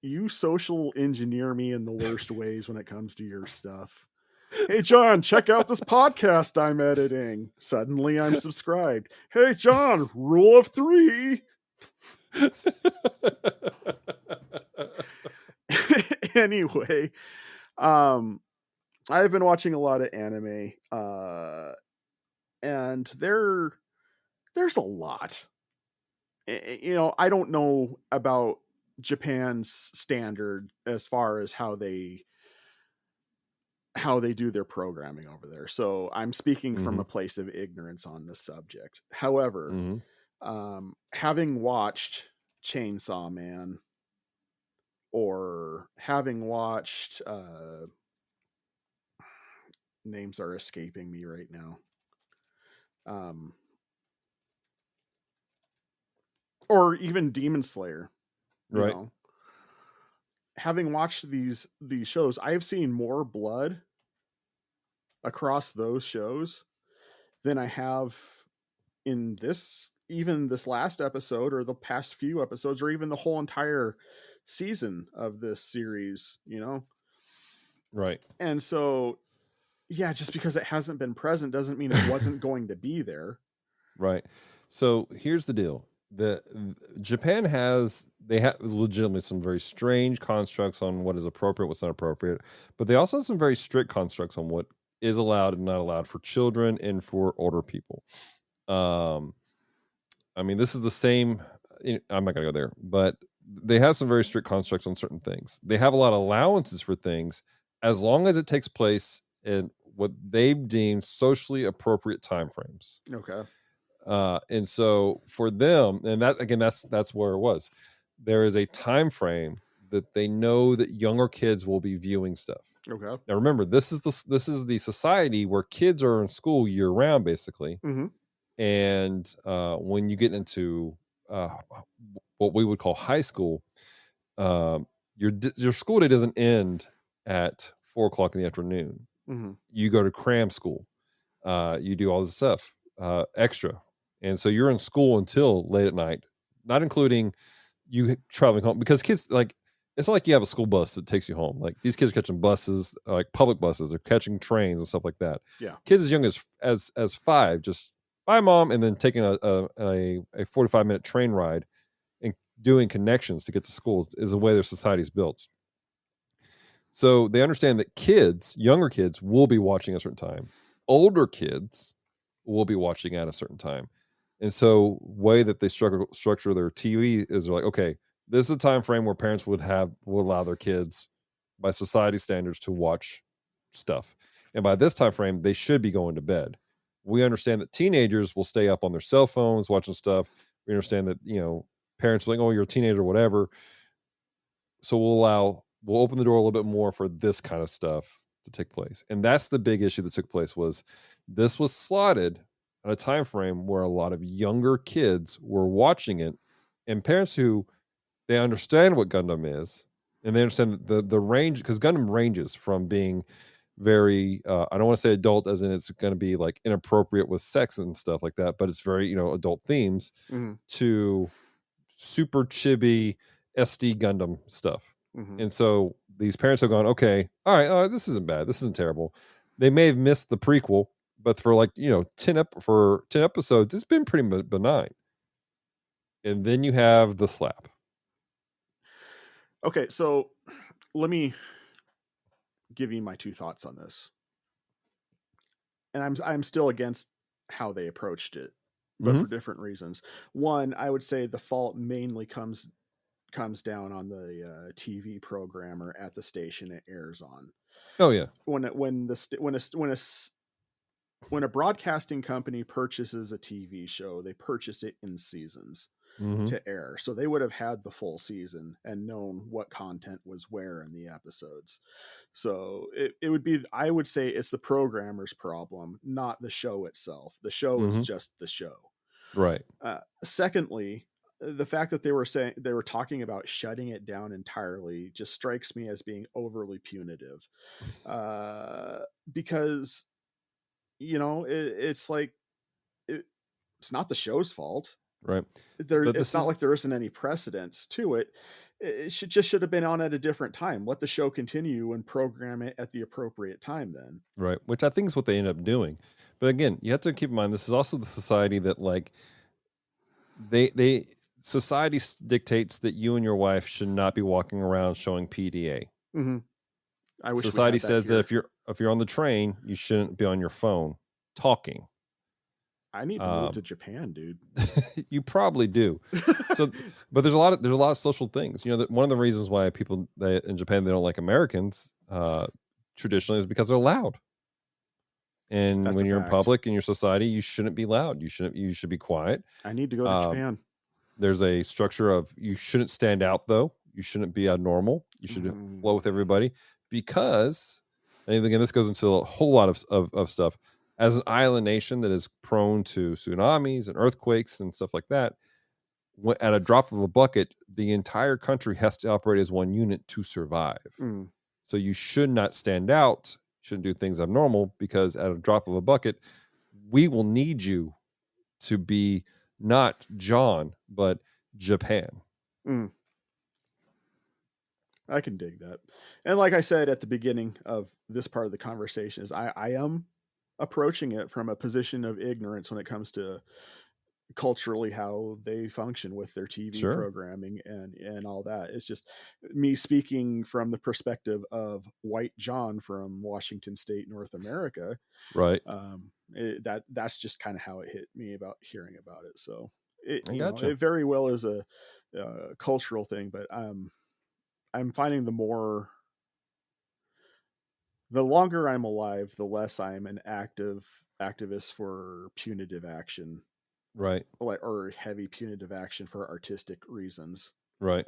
you social engineer me in the worst ways when it comes to your stuff. Hey, John, check out this podcast I'm editing. Suddenly I'm subscribed. Hey, John, rule of 3. Anyway, I've been watching a lot of anime, and there's a lot. I don't know about Japan's standard as far as how they do their programming over there. So I'm speaking from a place of ignorance on this subject. However, having watched Chainsaw Man, or having watched names are escaping me right now, or even Demon Slayer,
Right.
Having watched these shows, I've seen more blood across those shows than I have in this last episode, or the past few episodes, or even the whole entire season of this series,
Right.
And so, yeah, just because it hasn't been present doesn't mean it wasn't going to be there.
Right. So here's the deal. Japan have legitimately some very strange constructs on what is appropriate, what's not appropriate, but they also have some very strict constructs on what is allowed and not allowed for children and for older people. I mean, this is the same. I'm not gonna go there, but they have some very strict constructs on certain things. They have a lot of allowances for things as long as it takes place in what they've deemed socially appropriate timeframes.
Okay.
And so for them, and that again, that's where it was. There is a time frame that they know that younger kids will be viewing stuff.
Okay.
Now remember, this is the society where kids are in school year round, basically.
Mm-hmm.
And when you get into what we would call high school, your school day doesn't end at 4:00 in the afternoon.
Mm-hmm.
You go to cram school. You do all this stuff extra, and so you're in school until late at night, not including you traveling home, because kids, like, it's not like you have a school bus that takes you home. Like, these kids are catching buses, like public buses, or catching trains and stuff like that.
Yeah.
Kids as young as 5, just bye mom, and then taking a 45-minute train ride and doing connections to get to school is the way their society is built. So they understand that younger kids will be watching at a certain time. Older kids will be watching at a certain time. And so way that they structure their TV is they're like, okay, this is a time frame where parents will allow their kids by society standards to watch stuff. And by this time frame, they should be going to bed. We understand that teenagers will stay up on their cell phones watching stuff. We understand that, parents will be like, oh, you're a teenager, whatever. So we'll open the door a little bit more for this kind of stuff to take place. And that's the big issue that took place. This was slotted at a time frame where a lot of younger kids were watching it, and parents who they understand what Gundam is, and they understand the range, because Gundam ranges from being very I don't want to say adult as in it's going to be like inappropriate with sex and stuff like that, but it's very adult themes,
Mm-hmm.
to super chibi SD Gundam stuff.
Mm-hmm.
And so these parents have gone, okay, all right, this isn't bad, this isn't terrible. They may have missed the prequel, but for 10 episodes, it's been pretty benign. And then you have the slap.
Okay, so let me give you my 2 thoughts on this. And I'm still against how they approached it, but for different reasons. One, I would say the fault mainly comes down on the TV programmer at the station it airs on.
Oh yeah.
When a broadcasting company purchases a TV show, they purchase it in seasons to air. So they would have had the full season and known what content was where in the episodes. So it would be, I would say it's the programmer's problem, not the show itself. The show is just the show.
Right.
Secondly, the fact that they were talking about shutting it down entirely just strikes me as being overly punitive. Because it's like it's not the show's fault.
Right.
It's not like there isn't any precedence to it. it should have been on at a different time. Let the show continue and program it at the appropriate time then.
Right. Which I think is what they end up doing. But again, you have to keep in mind, this is also the society that like society dictates that you and your wife should not be walking around showing PDA.
Mm-hmm. I wish
Society
we had that
says
here.
that if you're on the train, you shouldn't be on your phone talking.
I need to move to Japan, dude.
You probably do. So, but there's a lot of social things. You know, one of the reasons why people in Japan they don't like Americans traditionally is because they're loud. And
That's
when
a
you're in
fact.
public in your society, you shouldn't be loud. You should be quiet.
I need to go to Japan.
There's a structure of you shouldn't stand out though. You shouldn't be abnormal. You should flow with everybody because, and again, this goes into a whole lot of stuff. As an island nation that is prone to tsunamis and earthquakes and stuff like that, at a drop of a bucket, the entire country has to operate as one unit to survive. So you should not stand out, shouldn't do things abnormal, because at a drop of a bucket, we will need you to be not John, but Japan.
I can dig that. And like I said at the beginning of this part of the conversation, is I am approaching it from a position of ignorance when it comes to culturally how they function with their TV programming and all that. It's just me speaking from the perspective of white John from Washington State, North America.
Right.
That's just kind of how it hit me about hearing about it. So it very well is a cultural thing, but I'm finding the longer I'm alive, the less I'm an activist for punitive action.
Right.
Or heavy punitive action for artistic reasons.
Right.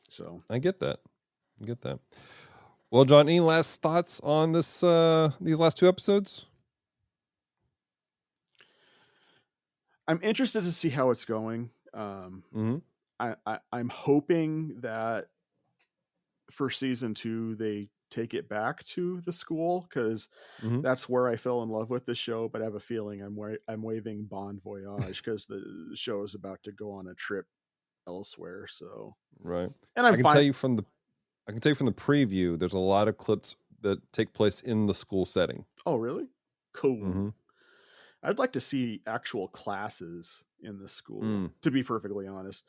So
I get that. Well, John, any last thoughts on these last two episodes?
I'm interested to see how it's going. I'm hoping that for season 2 they take it back to the school, because that's where I fell in love with the show. But I have a feeling I'm waving bon voyage because the show is about to go on a trip elsewhere. So
right,
and
I can tell you from the preview, there's a lot of clips that take place in the school setting.
Oh, really? Cool. I'd like to see actual classes in the school. To be perfectly honest,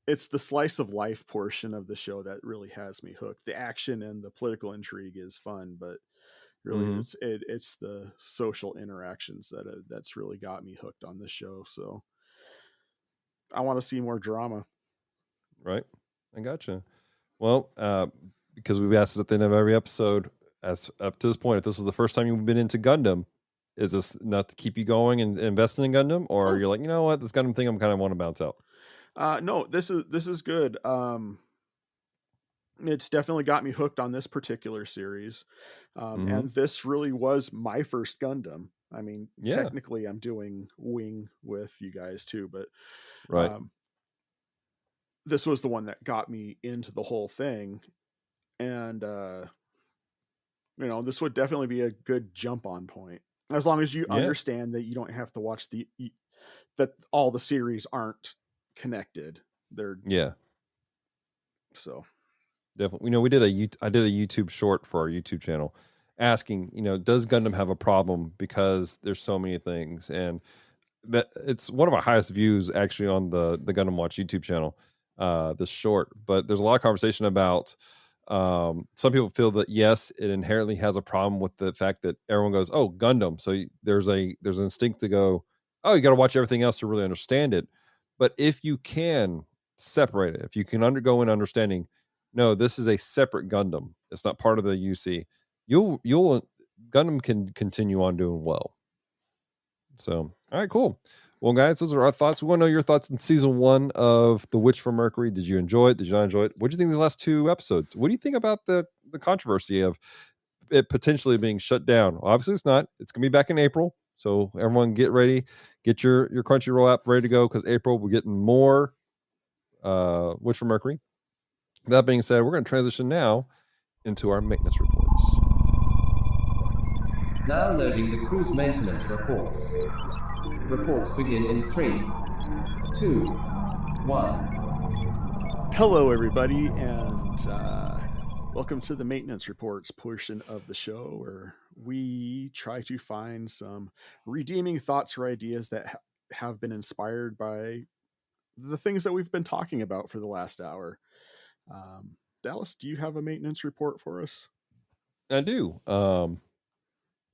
it's the slice of life portion of the show that really has me hooked. The action and the political intrigue is fun, but really it's the social interactions that's really got me hooked on this show. So I want to see more drama.
Right. I gotcha. Well, because we've asked this at the end of every episode, as up to this point, if this was the first time you've been into Gundam, is this enough to keep you going and investing in Gundam? Or you're like, you know what, this Gundam thing, I'm kind of want to bounce out?
No, this is good. It's definitely got me hooked on this particular series. And this really was my first Gundam. I mean, technically I'm doing Wing with you guys too, but this was the one that got me into the whole thing. And, this would definitely be a good jump on point, as long as you understand that you don't have to watch that all the series aren't connected. So
definitely, I did a YouTube short for our YouTube channel asking, does Gundam have a problem because there's so many things, and that it's one of our highest views actually on the Gundam Watch YouTube channel, this short. But there's a lot of conversation about some people feel that yes, it inherently has a problem with the fact that everyone goes, oh, Gundam, so there's an instinct to go, oh, you got to watch everything else to really understand it. But if you can separate it, if you can undergo an understanding, no, this is a separate Gundam, it's not part of the UC, Gundam can continue on doing well. So, all right, cool. Well, guys, those are our thoughts. We want to know your thoughts in season 1 of The Witch from Mercury. Did you enjoy it? Did you not enjoy it? What do you think of these last 2 episodes? What do you think about the controversy of it potentially being shut down? Well, obviously, it's not. It's going to be back in April. So everyone get ready. Get your Crunchyroll app ready to go, because April we're getting more Witch from Mercury. That being said, we're going to transition now into our maintenance reports.
Now loading the cruise maintenance reports. Reports begin in 3, 2, 1.
Hello, everybody, and welcome to the maintenance reports portion of the show where we try to find some redeeming thoughts or ideas that have been inspired by the things that we've been talking about for the last hour. Dallas, do you have a maintenance report for us?
I do.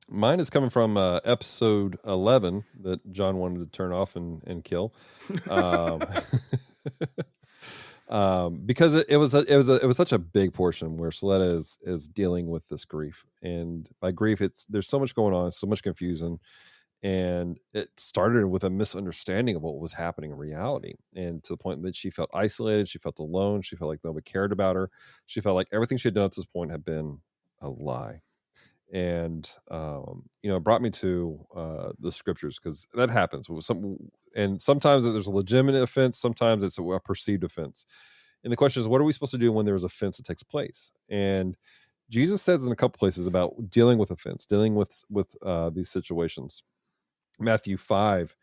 Mine is coming from episode 11 that John wanted to turn off and kill. Um, because it was such a big portion where Soletta is dealing with this grief, and by grief, there's so much going on, so much confusion, and it started with a misunderstanding of what was happening in reality, and to the point that she felt isolated, she felt alone, she felt like nobody cared about her, she felt like everything she had done up to this point had been a lie. And it brought me to the scriptures, because that happens with some, and sometimes there's a legitimate offense, sometimes it's a perceived offense, and the question is, what are we supposed to do when there's offense that takes place? And Jesus says in a couple places about dealing with offense, dealing with these situations. Matthew 5,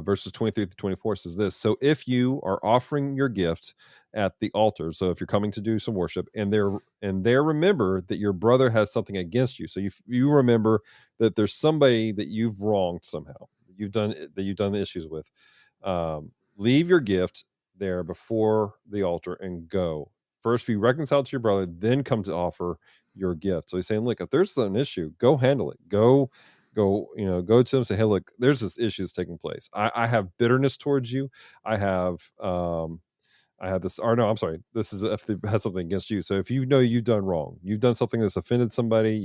verses 23 to 24 says this: so if you are offering your gift at the altar, so if you're coming to do some worship, and there remember that your brother has something against you, so you remember that there's somebody that you've wronged somehow, you've done the issues with, leave your gift there before the altar and go. First be reconciled to your brother, then come to offer your gift. So he's saying, look, if there's an issue, go handle it. Go to them, say, hey, look, there's this issue that's taking place. I have bitterness towards you. I have this, or no, I'm sorry, this is if they had something against you. So if you know you've done wrong, you've done something that's offended somebody,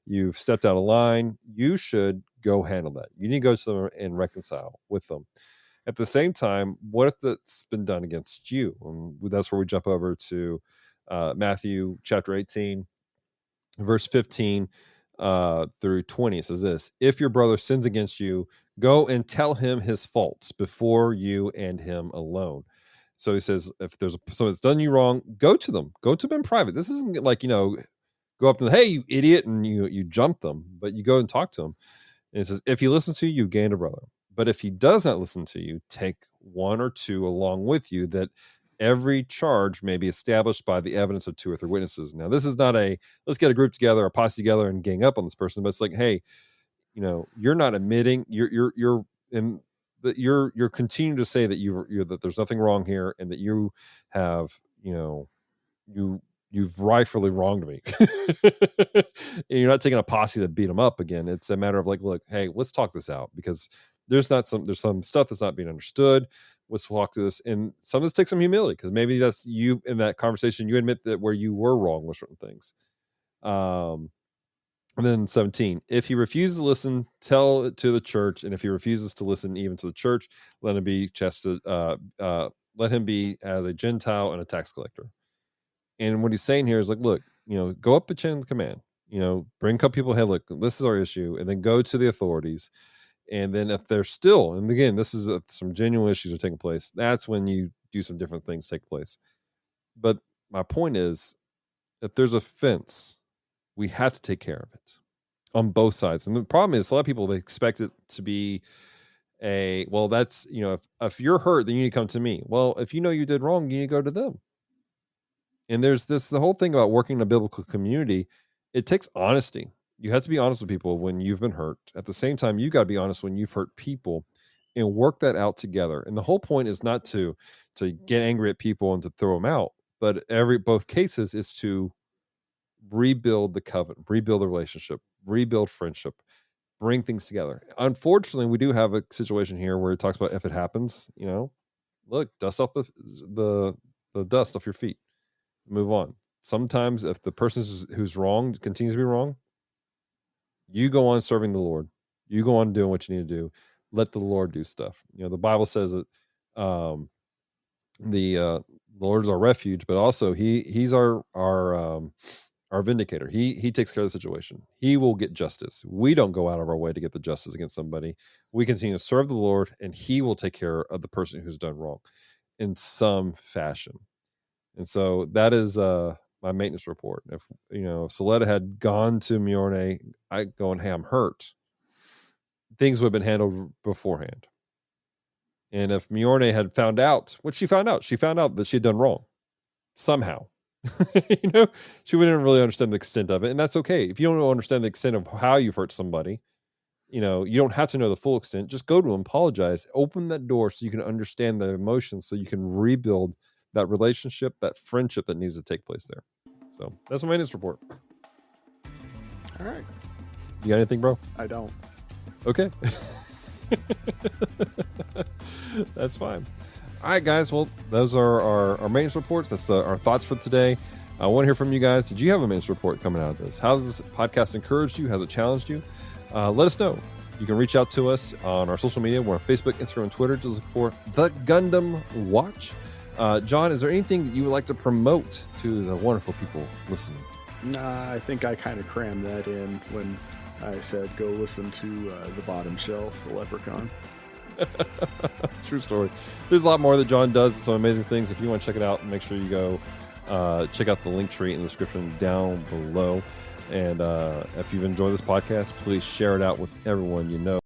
you've stepped out of line, you should go handle that. You need to go to them and reconcile with them. At the same time, what if that's been done against you? And that's where we jump over to Matthew chapter 18, verse 15 through 20. It says this: if your brother sins against you, go and tell him his faults before you and him alone. So he says, if there's so it's done you wrong, go to them in private. This isn't like, go up to them, hey, you idiot, and you jump them, but you go and talk to them. And it says, if he listens to you, you gain a brother. But if he does not listen to you, take one or two along with you, that every charge may be established by the evidence of 2 or 3 witnesses. Now, this is not a let's get a group together, a posse together, and gang up on this person, but it's like, hey, you're not admitting, you're in that you're continuing to say that you're that there's nothing wrong here, and that you have, you've rightfully wronged me. And you're not taking a posse to beat them up again. It's a matter of like, look, hey, let's talk this out, because there's some stuff that's not being understood. Let's walk through this, and some of this takes some humility, because maybe that's you in that conversation. You admit that where you were wrong with certain things. And then 17, if he refuses to listen, tell it to the church, and if he refuses to listen even to the church, let him be let him be as a Gentile and a tax collector. And what he's saying here is like, look, go up the chain of command, bring a couple people, hey, look, this is our issue, and then go to the authorities. And then if they're still, and again, this is some genuine issues are taking place, that's when you do some different things take place. But my point is, if there's offense, we have to take care of it on both sides. And the problem is, a lot of people, they expect it to be that's, if you're hurt, then you need to come to me. Well, if you did wrong, you need to go to them. And there's the whole thing about working in a biblical community. It takes honesty. You have to be honest with people when you've been hurt. At the same time, you got to be honest when you've hurt people, and work that out together. And the whole point is not to get angry at people and to throw them out, but both cases is to rebuild the covenant, rebuild the relationship, rebuild friendship, bring things together. Unfortunately, we do have a situation here where it talks about if it happens, look, dust off the dust off your feet, move on. Sometimes if the person who's wronged continues to be wrong, you go on serving the Lord. You go on doing what you need to do. Let the Lord do stuff. The Bible says that the Lord's our refuge, but also he's our vindicator. He takes care of the situation. He will get justice. We don't go out of our way to get the justice against somebody. We continue to serve the Lord, and he will take care of the person who's done wrong in some fashion. And so that is my maintenance report. If Soletta had gone to Mjorne, going, hey, I'm hurt, things would have been handled beforehand. And if Mjorne had found out what she found out that she had done wrong somehow. She wouldn't really understand the extent of it, and that's okay. If you don't understand the extent of how you've hurt somebody, you don't have to know the full extent. Just go to them, apologize, open that door so you can understand the emotions, so you can rebuild that relationship, that friendship that needs to take place there. So that's my maintenance report.
All right.
You got anything, bro?
I don't.
Okay. That's fine. All right, guys. Well, those are our maintenance reports. That's our thoughts for today. I want to hear from you guys. Did you have a maintenance report coming out of this? How has this podcast encouraged you? Has it challenged you? Let us know. You can reach out to us on our social media. We're on Facebook, Instagram, and Twitter. Just look for The Gundam Watch. John, is there anything that you would like to promote to the wonderful people listening?
Nah, I think I kind of crammed that in when I said go listen to The Bottom Shelf, The Leprechaun.
True story. There's a lot more that John does. Some amazing things. If you want to check it out, make sure you go check out the link tree in the description down below. And if you've enjoyed this podcast, please share it out with everyone you know.